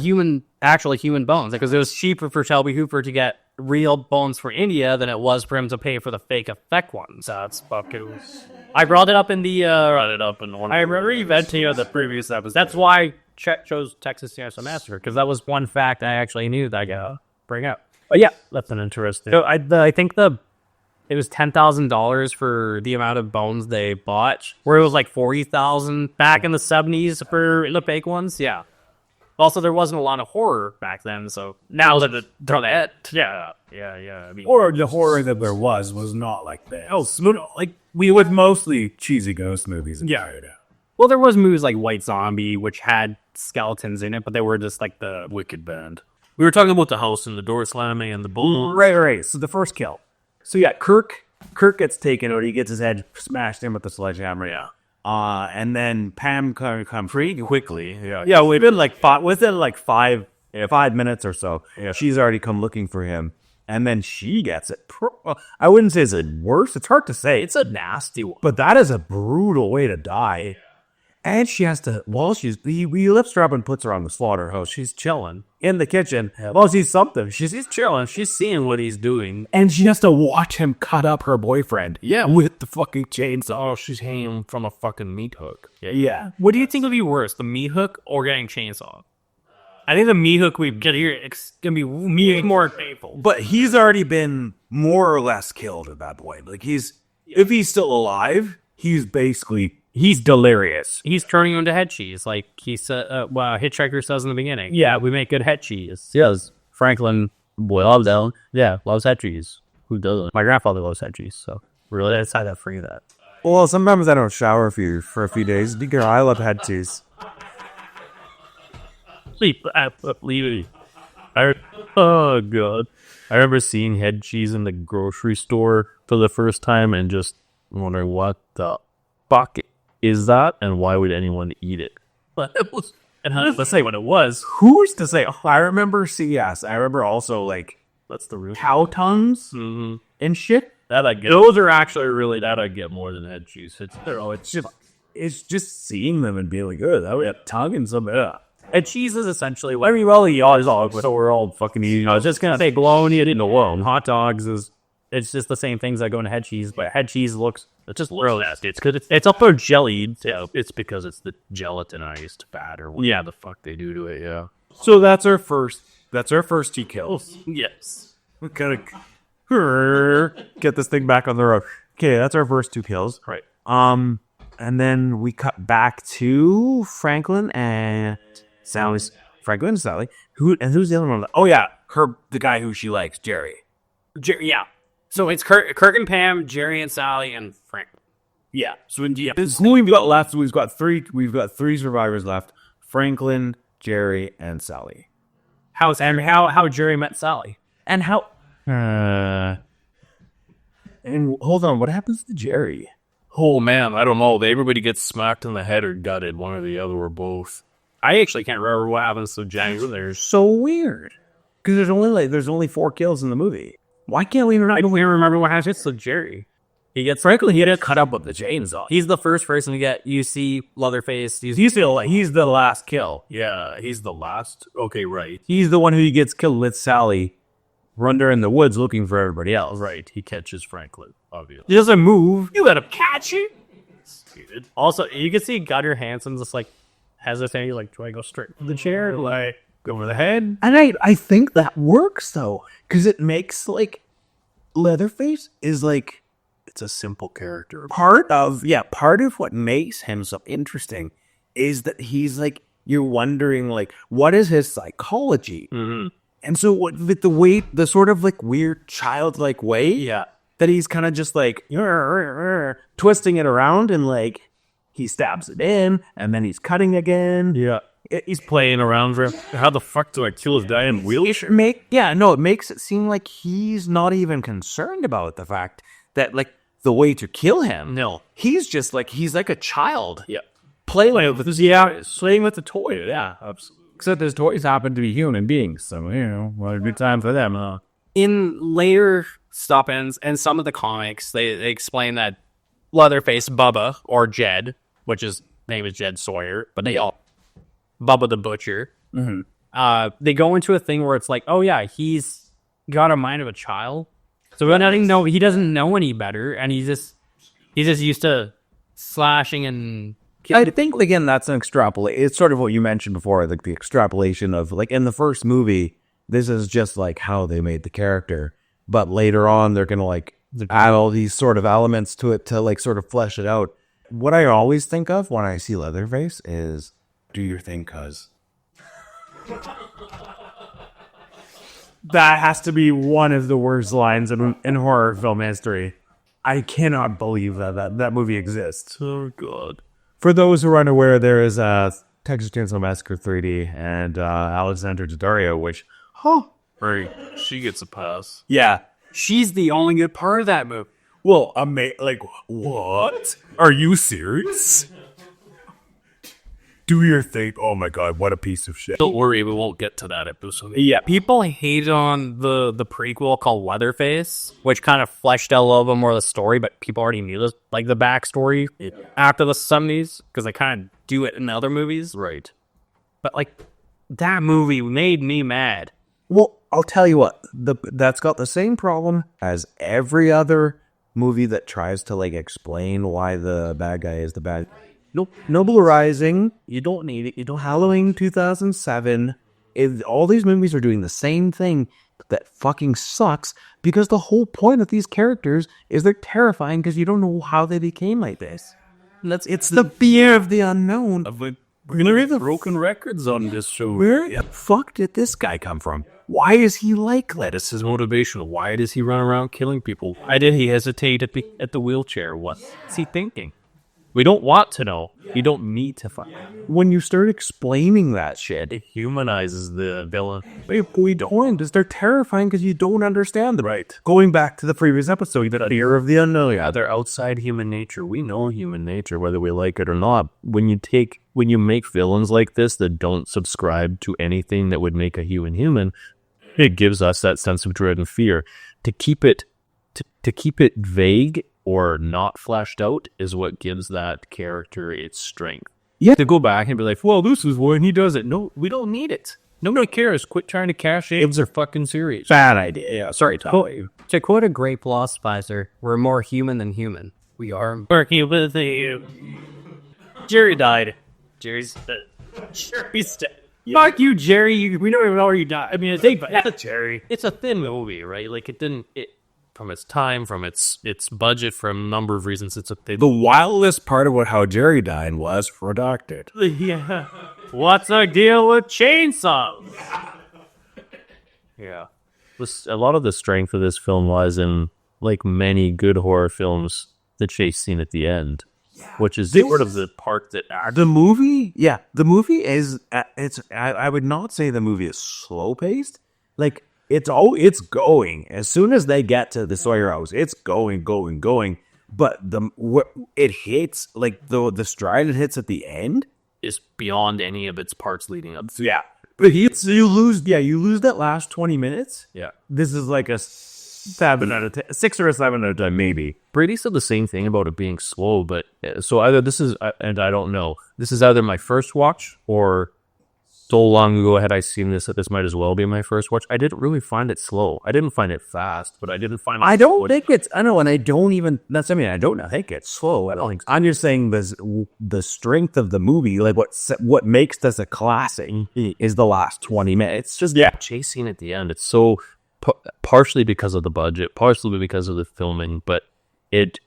actually human bones. Because it was cheaper for Shelby Hooper to get real bones for India than it was for him to pay for the fake effect ones. That's fucking... I brought it up in the... I remember eventing you the previous episode. That's why Chet chose Texas Chain Saw Massacre, because that was one fact I actually knew that I gotta bring up. But yeah, That's an interesting... so I think it was $10,000 for the amount of bones they bought, where it was like $40,000 back in the 70s for the fake ones. Yeah. Also, there wasn't a lot of horror back then, so now that throw that, Yeah. I mean, Or the horror that there was not like that. Oh, like we would mostly cheesy ghost movies. Yeah. Well, there was movies like White Zombie, which had skeletons in it, but they were just like the wicked band. We were talking about the house and the door slamming and the boom. Right. So the first kill. So yeah, Kirk gets taken out. He gets his head smashed in with the sledgehammer. Yeah. And then Pam comes Pretty quickly. Yeah. Yeah, within like 5 minutes or so, she's already come looking for him. And then she gets it. I wouldn't say it's worse. It's hard to say. It's a nasty one. But that is a brutal way to die. And she has to, he lifts her up and puts her on the slaughterhouse. She's chilling in the kitchen. Well, she's something. She's chilling. She's seeing what he's doing. And she has to watch him cut up her boyfriend. Yeah. With the fucking chainsaw. Oh, she's hanging from a fucking meat hook. Yeah. What do you think would be worse, the meat hook or getting chainsaw? I think the meat hook we get here, it's gonna be more painful. But he's already been more or less killed at that point. Like if he's still alive, he's delirious. He's turning him into head cheese, like he said. Hitchhiker says in the beginning. Yeah, we make good head cheese. Yes, Franklin loves head cheese. Who doesn't? My grandfather loves head cheese, so really, I decided to free that. Well, sometimes I don't shower for a few days. I love head cheese. Oh god, I remember seeing head cheese in the grocery store for the first time and just wondering what the fuck is that and why would anyone eat it? But it was, and let's say what it was. Who's to say? I remember CS. I remember also like That's the root. cow tongues and shit. That I get. Those are actually really that I get more than head cheese. It's just seeing them and being like, oh, that would have tongue and some. And cheese is essentially what So we're all fucking eating. I was just gonna say bologna in the world. hot dogs is. It's just the same things that go into head cheese, but head cheese looks Really nasty. It's because it's up there jellied. Yeah, it's because it's the gelatinized fat or whatever the fuck they do to it. Yeah. So that's our first 2 kills. Yes. We gotta get this thing back on the road. Okay, that's our first 2 kills. Right. And then we cut back to Franklin and Sally. Who's the other one? Oh yeah, the guy who she likes, Jerry. Yeah. So it's Kirk and Pam, Jerry and Sally, and Frank. Yeah. So who we've got left? We've got 3 survivors left: Franklin, Jerry, and Sally. How Jerry met Sally, and how. And hold on, what happens to Jerry? Oh man, I don't know. Everybody gets smacked in the head or gutted, one or the other, or both. I actually can't remember what happens to Django there. So weird. Because there's only 4 kills in the movie. Why can't we I don't even remember what happens to Jerry. He gets cut up with the chainsaw. He's the first person to get. You see Leatherface. He's the last kill. Yeah, he's the last. Okay, right. He's the one who gets killed with Sally. Run there in the woods looking for everybody else. Right, he catches Franklin, obviously. He doesn't move. You let him catch you. Also, you can see Gunnar Hansen just like hesitating, like, do I go straight to the chair? Do I go over the head? And I think that works though. Because it makes like Leatherface is like It's a simple character. part of what makes him so interesting is that he's like, you're wondering like, what is his psychology? Mm-hmm. And so with the sort of like weird childlike way that he's kind of just like twisting it around and like he stabs it in and then he's cutting again. Yeah. He's playing around for how the fuck do I kill his guy in wheelchair? It makes it seem like he's not even concerned about the fact that like the way to kill him. No. He's just like, he's like a child. Yeah. Playing with the toy. Yeah, absolutely. Except his toys happen to be human beings, so, you know, what a good time for them, huh? In later stop-ins and some of the comics, they explain that Leatherface Bubba, or Jed, which his name is Jed Sawyer, but they all Bubba the Butcher. Mm-hmm. They go into a thing where it's like, oh yeah, he's got a mind of a child, so he doesn't know any better, and he's just used to slashing and. I think, again, that's an extrapolation. It's sort of what you mentioned before, like the extrapolation of, like, in the first movie, this is just, like, how they made the character. But later on, they're going to, like, add all these sort of elements to it to, like, sort of flesh it out. What I always think of when I see Leatherface is, do your thing, cuz. That has to be one of the worst lines in horror film history. I cannot believe that movie exists. Oh, God. For those who are unaware, there is Texas Chain Saw Massacre 3D and Alexander Daddario, which, Right. She gets a pass. yeah. She's the only good part of that movie. Well, like, what? Are you serious? Do your thing. Oh my God, what a piece of shit. Don't worry, we won't get to that episode. Yeah, people hate on the prequel called Leatherface, which kind of fleshed out a little bit more of the story, but people already knew this, like the backstory after the 70s, because they kind of do it in other movies. Right. But like, that movie made me mad. Well, I'll tell you what, that's got the same problem as every other movie that tries to, like, explain why the bad guy is the bad. Noble Rising, you don't need it. Halloween 2007. All these movies are doing the same thing that fucking sucks because the whole point of these characters is they're terrifying because you don't know how they became like this. It's the fear of the unknown. We're going to read the broken records on this show. Where the fuck did this guy come from? Why is he like that? This is motivational. Why does he run around killing people? Why did he hesitate at the wheelchair? What's he thinking? We don't want to know. You don't need to find. When you start explaining that shit, It humanizes the villain. we don't. They're terrifying because you don't understand them. Right. Going back to the previous episode, the fear of the unknown. Yeah, they're outside human nature. We know human nature, whether we like it or not. When you make villains like this that don't subscribe to anything that would make a human, it gives us that sense of dread and fear. To keep it vague or not fleshed out is what gives that character its strength. Yeah. To go back and be like, well, this is when he does it. No, we don't need it. Nobody cares. Quit trying to cash in. They're fucking serious. Bad idea. Yeah, sorry, Tom. To quote a great philosophizer, we're more human than human. We are. Working with you. Jerry died. Jerry's dead. Fuck you, Jerry. We don't even know where you died. I mean, it's a Jerry. It's a thin movie, right? Like from its time, from its budget, from a number of reasons, The wildest part about how Jerry died was redacted. Yeah. What's our deal with chainsaws? Yeah. A lot of the strength of this film lies in, like many good horror films, the chase scene at the end, which is sort of the part that The movie is. I would not say the movie is slow paced. Like it's going. As soon as they get to the Sawyer house, it's going. but it hits, like the stride it hits at the end. Is beyond any of its parts leading up. Yeah, but you lose that last 20 minutes. Yeah. This is like a 7 out of 10, 6 or a 7 out of 10, maybe. Brady said the same thing about it being slow, but so either this is, and I don't know, this is either my first watch or so long ago had I seen this that this might as well be my first watch. I didn't really find it slow. I didn't find it fast, but I didn't find it I don't slow. think it's, I know, and I don't even, that's, I mean, I don't think it's slow. I don't think, I'm just saying the strength of the movie, like what makes this a classic is the last 20 minutes. It's just, chasing at the end. It's so, partially because of the budget, partially because of the filming, but it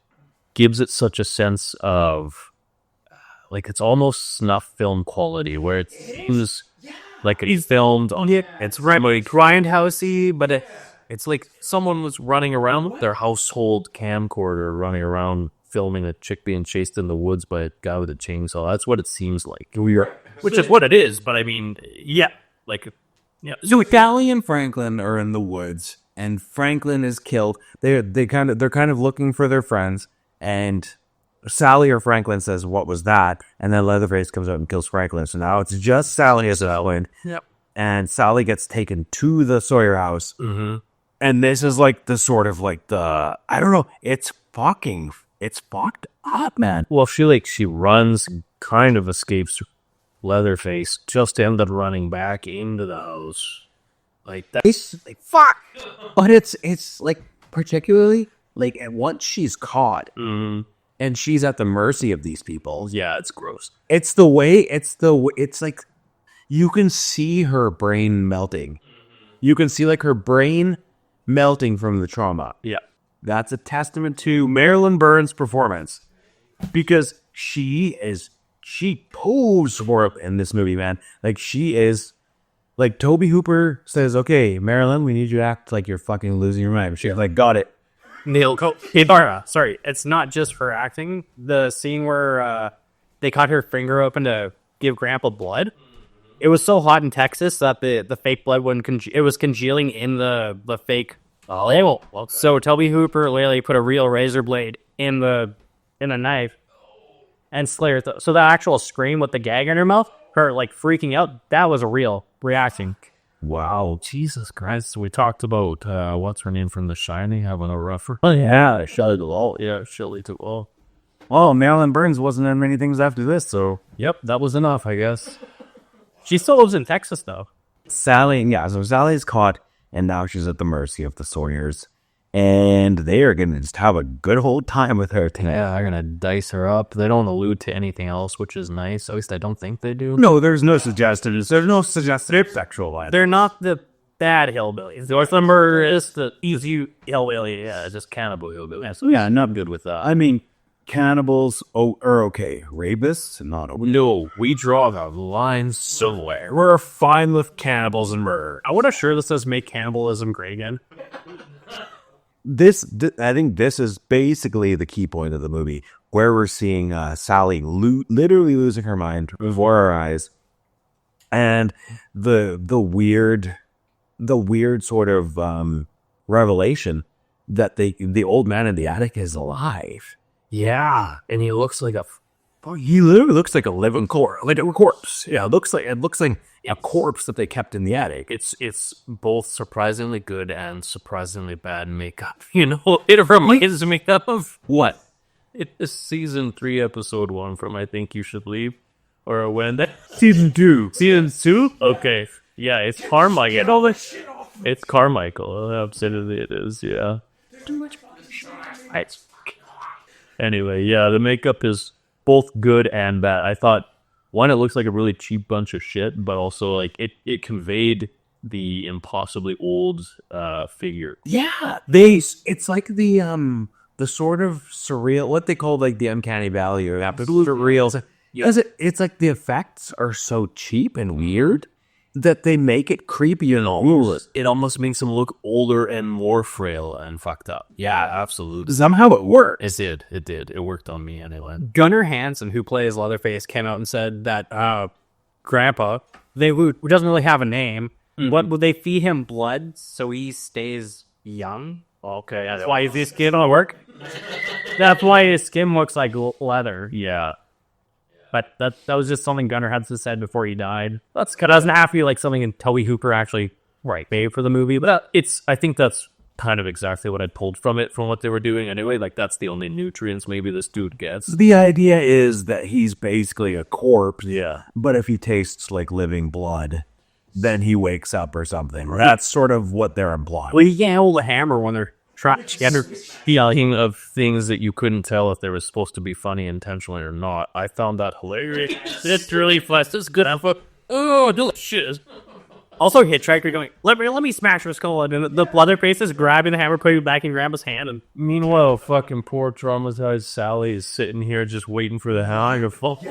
gives it such a sense of, like, it's almost snuff film quality, where it seems like it's filmed on it. It's Like grindhousey, but it's like someone was running around their household camcorder running around filming a chick being chased in the woods by a guy with a chainsaw. That's what it seems like. Which is what it is, but I mean, yeah. Like, yeah. So Sally and Franklin are in the woods, and Franklin is killed. They're kind of looking for their friends, and Sally or Franklin says, "What was that?" And then Leatherface comes out and kills Franklin. So now it's just Sally as Ellen. Yep. And Sally gets taken to the Sawyer house. Mm-hmm. And this is like the sort of like the, I don't know, it's fucked up, man. Well, she runs, kind of escapes Leatherface, just ended running back into the house. Like that. It's like, fuck. But it's like, particularly, like, once she's caught, and she's at the mercy of these people. Yeah, it's gross. It's like, you can see her brain melting. You can see, like, her brain melting from the trauma. Yeah. That's a testament to Marilyn Burns' performance. Because she posed for it in this movie, man. Like, she is, like, Toby Hooper says, "Okay, Marilyn, we need you to act like you're fucking losing your mind." She's like, "Got it." Sorry, it's not just her acting. The scene where they cut her finger open to give Grandpa blood. It was so hot in Texas that the fake blood wouldn't it was congealing in the fake label. So Toby Hooper literally put a real razor blade in a knife and slit her so the actual scream with the gag in her mouth, her like freaking out, that was a real reacting. Wow, Jesus Christ. So we talked about, what's her name from The Shining, having a rougher. Oh, yeah, Shelley Duvall. Yeah, Shelley Duvall. Well, Marilyn Burns wasn't in many things after this, so. Yep, that was enough, I guess. She still lives in Texas, though. So Sally's caught, and now she's at the mercy of the Sawyers. And they are going to just have a good old time with her tonight. Yeah, they're going to dice her up. They don't allude to anything else, which is nice. At least I don't think they do. No, there's no suggested sexual violence. They're not the bad hillbillies. They're the murderous, the easy hillbilly. Yeah, just cannibal hillbilly. Yeah, so yeah, not good with that. I mean, cannibals are okay. Rapists, not okay. No, we draw the line somewhere. We're fine with cannibals and murder. I want to sure this says make cannibalism great again. I think this is basically the key point of the movie, where we're seeing Sally literally losing her mind before our eyes, and the weird sort of revelation that the old man in the attic is alive. Yeah, and he looks like He literally looks like a living corpse. Yeah, it looks like a corpse that they kept in the attic. It's both surprisingly good and surprisingly bad makeup. You know, it reminds me of What? it is season 3, episode 1 from I Think You Should Leave, or when that Season 2. season 2. Okay, yeah, it's Carmichael. Get all this shit off. It's Carmichael. Absolutely, it is. Yeah. Anyway, yeah, the makeup is both good and bad. I thought, one, it looks like a really cheap bunch of shit, but also like it conveyed the impossibly old figure. Yeah, it's like the sort of surreal, what they call like the uncanny valley or absolute surreal. It's like the effects are so cheap and weird that they make it creepy and all. It almost makes him look older and more frail and fucked up. Yeah, absolutely. Somehow it worked. It did. It worked on me anyway. Gunnar Hansen, who plays Leatherface, came out and said that Grandpa, who doesn't really have a name, what would they feed him blood so he stays young? Okay, yeah, That's why his skin don't work. That's why his skin looks like leather. yeah. But that was just something Gunnar had to said before he died. It doesn't have to be like something Toby Hooper actually made for the movie. But I think that's kind of exactly what I'd pulled from it, from what they were doing anyway. Like, that's the only nutrients maybe this dude gets. The idea is that he's basically a corpse. Yeah. But if he tastes like living blood, then he wakes up or something. That's sort of what they're implying. well, you can't hold a hammer when they're trying to get her. Speaking of things that you couldn't tell if they were supposed to be funny intentionally or not, I found that hilarious. It's really fast. It's good. Oh, delicious. Also, Hitchhiker going, let me smash her skull, and the Leatherface is grabbing the hammer, putting it back in Grandma's hand, and Meanwhile, fucking poor traumatized Sally is sitting here just waiting for the hammer to fall,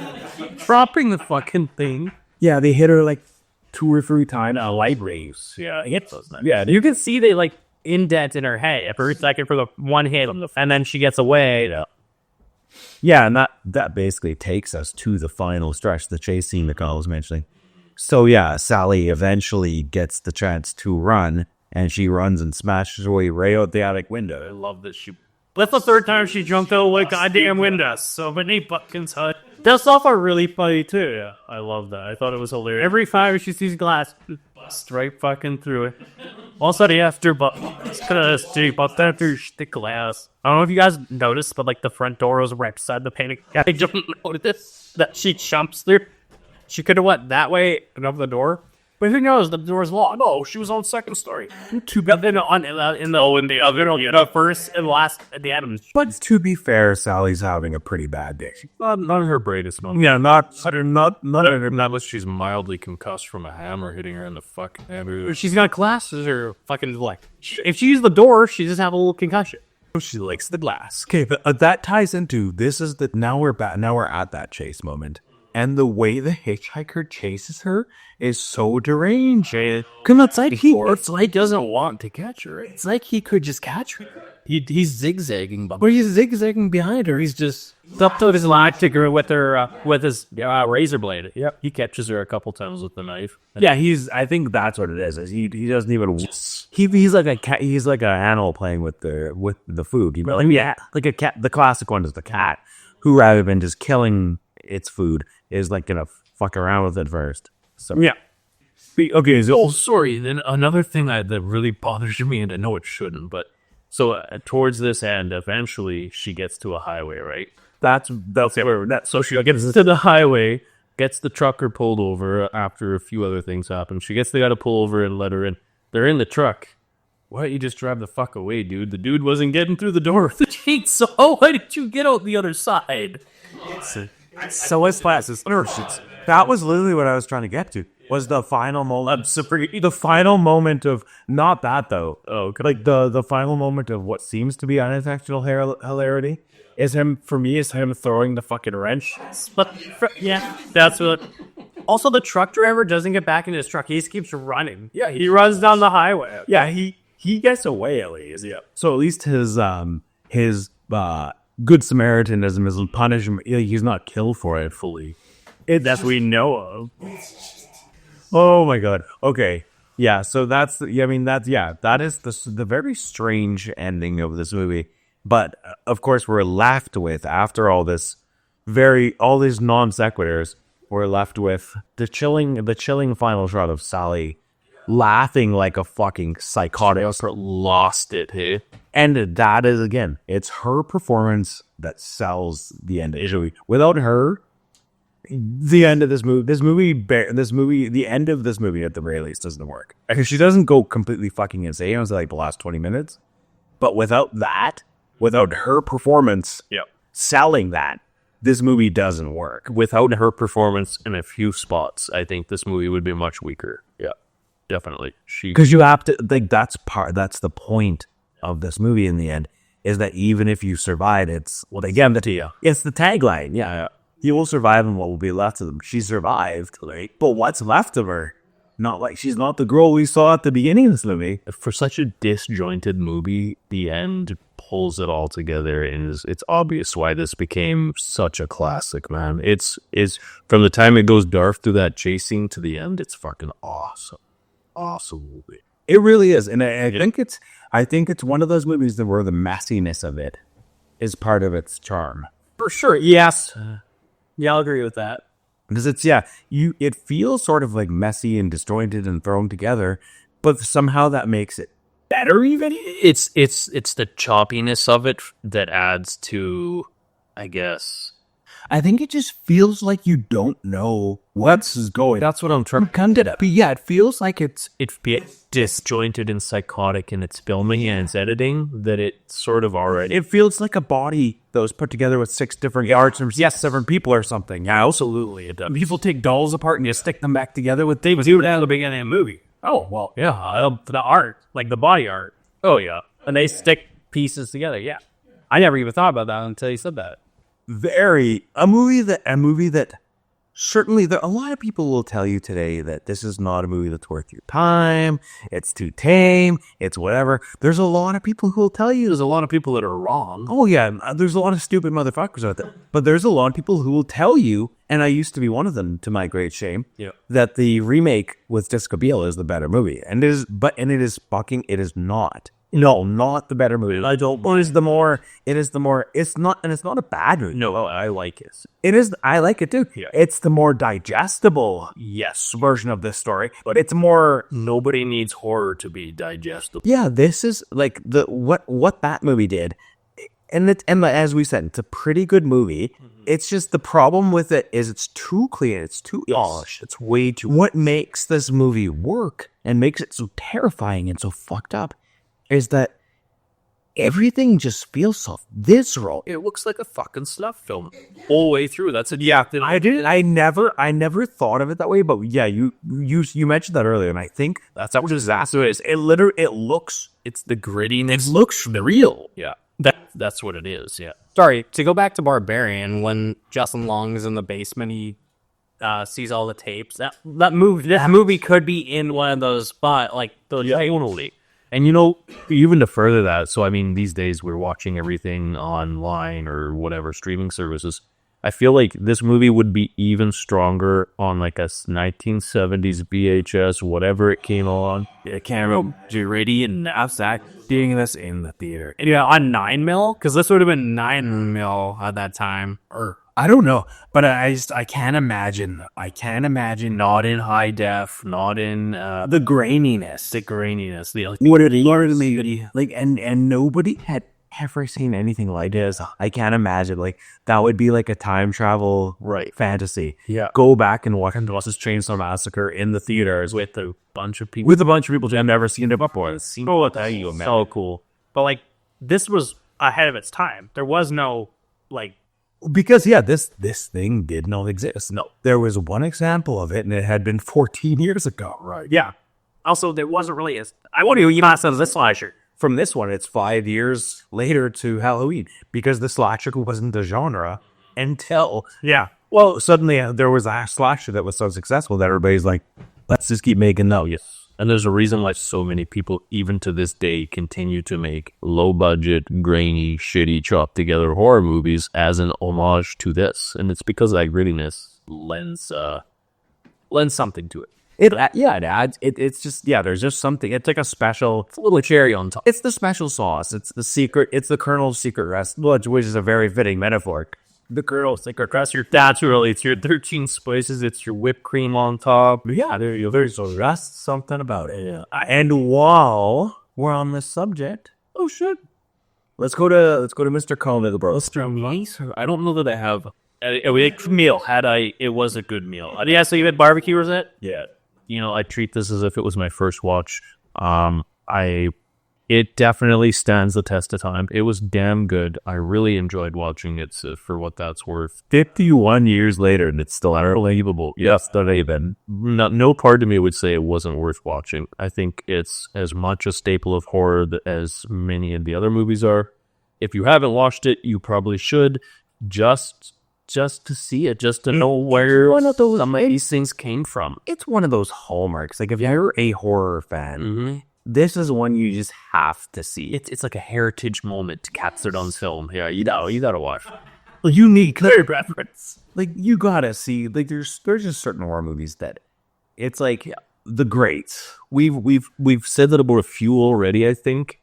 dropping the fucking thing. Yeah, they hit her like 2 or 3 times. Light rays. Yeah, it does that. yeah, you can see they like indent in her head for a second for the one hit, and then she gets away. Yeah, and that basically takes us to the final stretch, the chase scene that Kyle was mentioning. So yeah, Sally eventually gets the chance to run, and she runs and smashes her way right out the attic window. I love that she... That's the third time she jumped out like goddamn windows. So many fucking times. That stuff are really funny too. Yeah, I love that. I thought it was hilarious. Every time she sees glass, Bust right fucking through it. also the after the glass. I don't know if you guys noticed, but like the front door was right beside the painting. I didn't notice that she jumps through. She could have went that way and up the door. But who knows? The door's locked. No, she was on second story. Too bad they're not in the first and last at the end. But to be fair, Sally's having a pretty bad day. Not her greatest moment. Yeah, not Unless she's mildly concussed from a hammer hitting her in the fucking head. She's got glasses or fucking like. If she used the door, she just have a little concussion. She likes the glass. Okay, but that ties into this is that now we're at that chase moment. And the way the hitchhiker chases her is so deranged. Come outside, it's like he doesn't want to catch her. It's like he could just catch her. He's zigzagging, but He's zigzagging behind her. He's just up to his line to her with his razor blade. Yep. He catches her a couple times with the knife. Yeah, I think that's what it is. He doesn't even. He's like a cat. He's like an animal playing with the food. Like a cat. The classic one is the cat, who rather than just killing its food is like gonna fuck around with it first. So Yeah. Okay. So Sorry. Then another thing that really bothers me, and I know it shouldn't, but so towards this end, eventually she gets to a highway, right? So she gets to the highway, gets the trucker pulled over after a few other things happen. She gets the guy to pull over and let her in. They're in the truck. Why don't you just drive the fuck away, dude? The dude wasn't getting through the door with the chainsaw. Why did you get out the other side? So let's class. That was literally what I was trying to get to. Was the final moment? The final moment of not that though. Oh, okay. Like the final moment of what seems to be unintentional hilarity is him throwing the fucking wrench. But yeah, that's what. Also, the truck driver doesn't get back in his truck. He just keeps running. Yeah, he runs down the highway. Yeah, he gets away at least. Yeah. So at least his good Samaritanism isn't punishment. He's not killed for it fully. That we know of. Oh my god. Okay. Yeah. So that is the very strange ending of this movie. But of course, we're left with after all these non sequiturs, we're left with the chilling final shot of Sally laughing like a fucking psychotic. Lost it, hey? And that is, again, it's her performance that sells the end of the movie. Without her, the end of the end of this movie at the very least doesn't work. Because she doesn't go completely fucking insane until like the last 20 minutes. But without her performance selling that, this movie doesn't work. Without her performance in a few spots, I think this movie would be much weaker. Yeah, definitely. Because you have to, like, that's the point of this movie in the end, is that even if you survive, it's the tagline. Yeah. You will survive and what will be left of them. She survived, right? But what's left of her? Not like she's not the girl we saw at the beginning of this movie. For such a disjointed movie, the end pulls it all together, and it's obvious why this became such a classic, man. It's from the time it goes dark through that chase scene to the end, it's fucking awesome. Awesome movie. It really is, and I think it's one of those movies that where the messiness of it is part of its charm. For sure. Yes. Yeah, I'll agree with that. Because it feels sort of like messy and disjointed and thrown together, but somehow that makes it better even. It's the choppiness of it that adds to, I guess. I think it just feels like you don't know what's going. That's what I'm trying But yeah, it feels like it's disjointed and psychotic in its filming and its editing that it sort of already. It feels like a body that was put together with 6 different arts from 7 people or something. Yeah, Absolutely, it does. People take dolls apart and you stick them back together with David. You at the beginning of the movie. Oh well, Yeah, the art, like the body art. Oh yeah, And they stick pieces together. Yeah. I never even thought about that until you said that. a movie that certainly a lot of people will tell you today that this is not a movie that's worth your time. It's too tame. It's whatever. There's a lot of people who will tell you. there's a lot of people that are wrong. Oh yeah, there's a lot of stupid motherfuckers out there. But there's a lot of people who will tell you, and I used to be one of them to my great shame, that the remake with Jessica Biel is the better movie. And it is not. No, not the better movie. I don't. It's not, and it's not a bad movie. No, I like it. I like it too. Yeah. It's the more digestible version of this story, but it's more. Nobody needs horror to be digestible. Yeah, this is like what that movie did, and as we said, it's a pretty good movie. It's just the problem with it is it's too clean, it's too polished, it's way too. What makes this movie work and makes it so terrifying and so fucked up is that everything just feels so visceral. It looks like a fucking snuff film all the way through. That's it. Yeah, I never thought of it that way, but yeah, you mentioned that earlier, and I think that's what disaster is. It looks. It's the grittiness. It looks real. Yeah, that's what it is. Yeah. Sorry, to go back to Barbarian, when Justin Long is in the basement, he sees all the tapes. That movie could be in one of those spots, like those Totally. And even to further that, so I mean, these days we're watching everything online or whatever streaming services. I feel like this movie would be even stronger on like a 1970s VHS, whatever it came on. I can't remember. Jury and Knapsack seeing this in the theater. Yeah, on 9mm, because this would have been 9mm at that time. Or I don't know, but I can't imagine. I can't imagine Not in high def, not in the graininess. What it literally like, and nobody had ever seen anything like this. I can't imagine like that would be like a time travel fantasy. Yeah, go back and watch Texas Chain Saw Massacre in the theaters with a bunch of people. Who have never seen it before. So cool. But like this was ahead of its time. There was no like. Because this thing did not exist. No, there was one example of it, and it had been 14 years ago. Right. Yeah. Also, there wasn't really I wonder you not said this slasher. From this one, it's 5 years later to Halloween because the slasher wasn't the genre until suddenly there was a slasher that was so successful that everybody's like, let's just keep making those. Yes. And there's a reason why so many people, even to this day, continue to make low-budget, grainy, shitty, chopped-together horror movies as an homage to this. And it's because that grittiness lends something to it. It adds. It's just, there's just something. It's like it's a little cherry on top. It's the special sauce. It's the secret. It's the Colonel's secret recipe, which is a very fitting metaphor. The Colonel's secret recipe. That's really, it's your 13 spices. It's your whipped cream on top. Yeah, there's just something about it. Yeah. And while we're on this subject, oh shit, let's go to Mr. Coleman, bro. I don't know that I have a meal. It was a good meal. Yeah, so you had barbecue, was it? Yeah. I treat this as if it was my first watch. It definitely stands the test of time. It was damn good. I really enjoyed watching it for what that's worth. 51 years later, and it's still unbelievable. Yes, not even. No part of me would say it wasn't worth watching. I think it's as much a staple of horror as many of the other movies are. If you haven't watched it, you probably should. Just to see it, just to know where some of these things came from. It's one of those hallmarks. Like if you're a horror fan, this is one you just have to see. It's like a heritage moment captured on film. Yeah, you gotta watch. A unique reference. Like you gotta see. Like there's just certain horror movies that it's like the greats. We've said that about a few already, I think.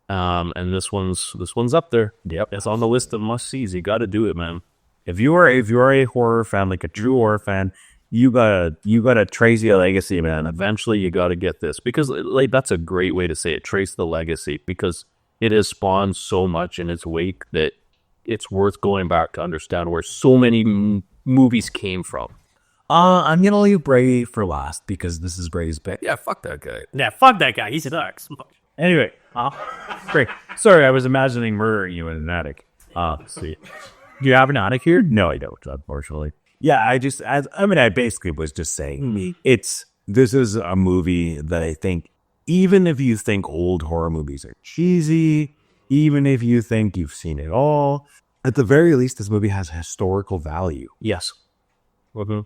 And this one's up there. Yep. It's on the list of must-sees. You got to do it, man. If you're a horror fan, like a true horror fan, you gotta trace your legacy, man. Eventually, you got to get this because, like, that's a great way to say it. Trace the legacy because it has spawned so much in its wake that it's worth going back to understand where so many movies came from. I'm gonna leave Brady for last because this is Brady's pick. Yeah, fuck that guy. Yeah, fuck that guy. He sucks. Anyway, great. Sorry, I was imagining murdering you in an attic. See, Do you have an attic here? no, I don't, unfortunately. Yeah, I basically was just saying this is a movie that I think, even if you think old horror movies are cheesy, even if you think you've seen it all, at the very least, this movie has historical value. Yes.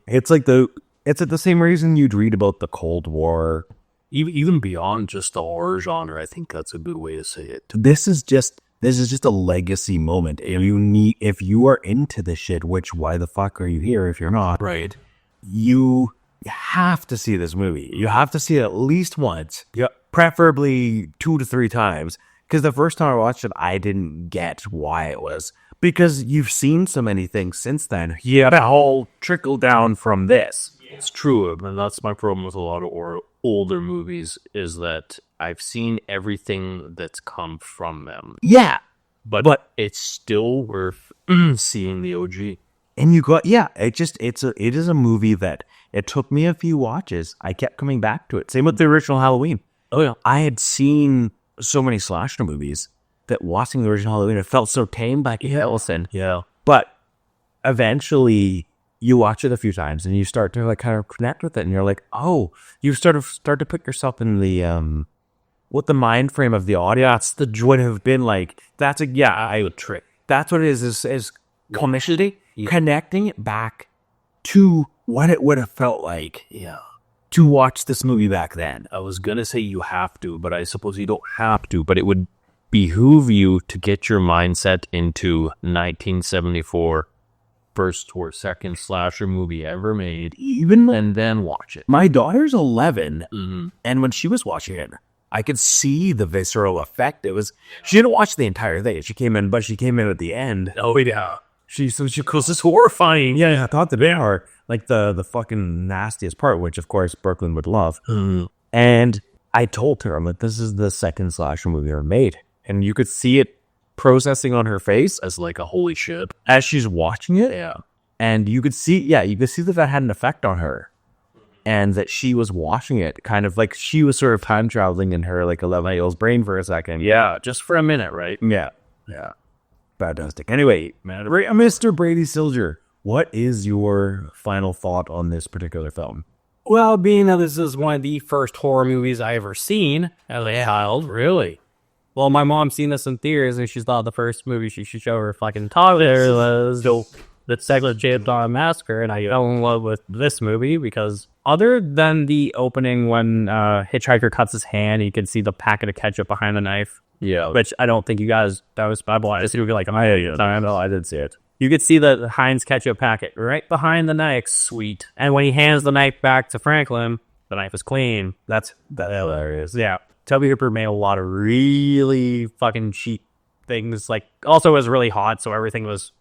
It's like it's at the same reason you'd read about the Cold War. Even beyond just the horror genre, I think that's a good way to say it. This is just a legacy moment. If you are into this shit, which why the fuck are you here if you're not? Right. You have to see this movie. You have to see it at least once. Yeah. Preferably 2 to 3 times. Because the first time I watched it, I didn't get why it was. Because you've seen so many things since then. Yeah, that whole trickle down from this. It's true, and that's my problem with a lot of older movies is that I've seen everything that's come from them. Yeah. But it's still worth seeing the OG. And you got, yeah, it is a movie that it took me a few watches. I kept coming back to it. Same with the original Halloween. Oh, yeah. I had seen so many slasher movies that watching the original Halloween, it felt so tame by Ellison. Yeah. But eventually you watch it a few times and you start to like kind of connect with it, and you're like, oh, you start to put yourself in the what the mind frame of the audience that would have been like. That's I would trick. That's what it is comicity, connecting it back to what it would have felt like. Yeah. To watch this movie back then. I was going to say you have to, but I suppose you don't have to, but it would behoove you to get your mindset into 1974 first or second slasher movie ever made, and then watch it. My daughter's 11, and when she was watching it, I could see the visceral effect. She didn't watch the entire thing. She came in at the end. Oh, yeah. She goes, it's horrifying. Yeah, I thought they are like the fucking nastiest part, which of course Brooklyn would love. And I told her, I'm like, this is the second slasher movie ever made, and you could see it processing on her face As like a holy shit. as she's watching it. Yeah. And you could see that had an effect on her, and that she was watching it kind of like she was sort of time traveling in her like 11-year-old's brain for a second. Yeah, just for a minute, right? Yeah. Fantastic. Anyway, Mr. Brady Silger, what is your final thought on this particular film? Well, being that this is one of the first horror movies I ever seen as a child, really. Well, my mom's seen this in theaters, and she thought the first movie she should show her fucking toddler was the Texas Chain Saw Massacre, and I fell in love with this movie because other than the opening when Hitchhiker cuts his hand, you can see the packet of ketchup behind the knife. Yeah. Which I don't think you guys, that was Bible. I just you were like, I didn't see it. you could see the Heinz ketchup packet right behind the knife. Sweet. And when he hands the knife back to Franklin, the knife is clean. That's hilarious. Yeah. Toby Hooper made a lot of really fucking cheap things. Like, also it was really hot, so everything was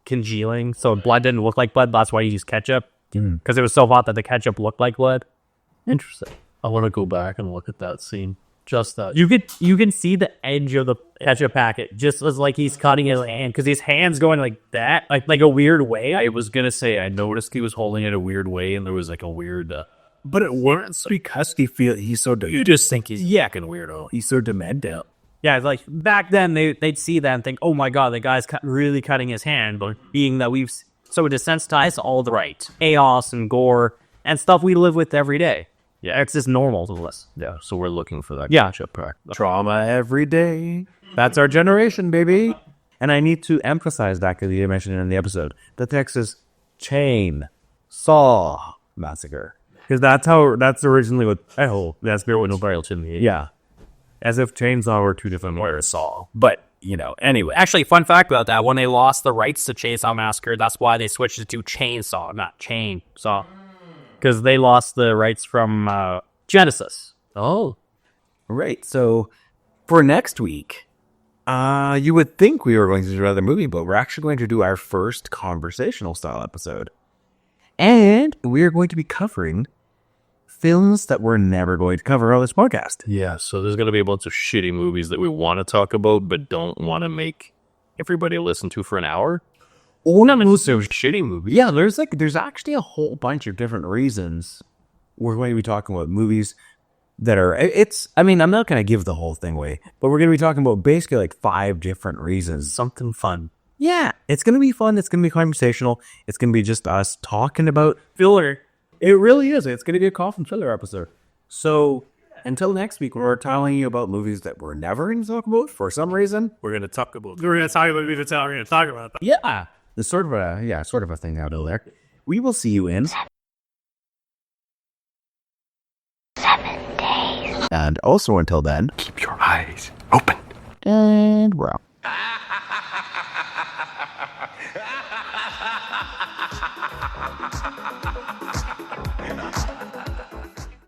congealing. So blood didn't look like blood. That's why he used ketchup. Because it was so hot that the ketchup looked like blood. Interesting. I want to go back and look at that scene. Just that. You can see the edge of the ketchup packet just as like he's cutting his hand, because his hand's going like that, like a weird way. I was gonna say I noticed he was holding it a weird way, and there was like a weird. But it weren't because he's so. You just think he's yakking weirdo. He's so demented. Yeah, it's like back then they'd see that and think, oh my god, the guy's really cutting his hand. But being that we've so desensitized to all the right chaos and gore and stuff we live with every day. Yeah, it's just normal to us. Yeah, so we're looking for that Yeah. ketchup pack. Trauma every day. That's our generation, baby. And I need to emphasize that because you mentioned it in the episode. The Texas Chain Saw Massacre. Because that's originally what, that's the original title to me. Yeah. As if chainsaw were two different words. Saw. But, you know, anyway. Actually, fun fact about that, when they lost the rights to Chain Saw Massacre, that's why they switched it to Chainsaw, not Chainsaw. Because they lost the rights from Genesis. Oh, Right. So for next week, you would think we were going to do another movie, but we're actually going to do our first conversational style episode. And we are going to be covering films that we're never going to cover on this podcast. yeah. So there's going to be a bunch of shitty movies that we want to talk about, but don't want to make everybody listen to for an hour. Or also Shitty movies. yeah, there's actually a whole bunch of different reasons we're going to be talking about movies that are I'm not going to give the whole thing away, but we're going to be talking about basically like 5 different reasons. Something fun. Yeah, it's going to be fun. It's going to be conversational. It's going to be just us talking about Filler. it. Really is. It's going to be a Coffin filler episode. So until next week, when we're telling you about movies that we're never going to talk about for some reason. We're going to talk about. We're going to talk about movies. We're going to talk about that. Yeah, there's sort of a thing out there. We will see you in 7 days. and also until then, Keep your eyes open. and we're out.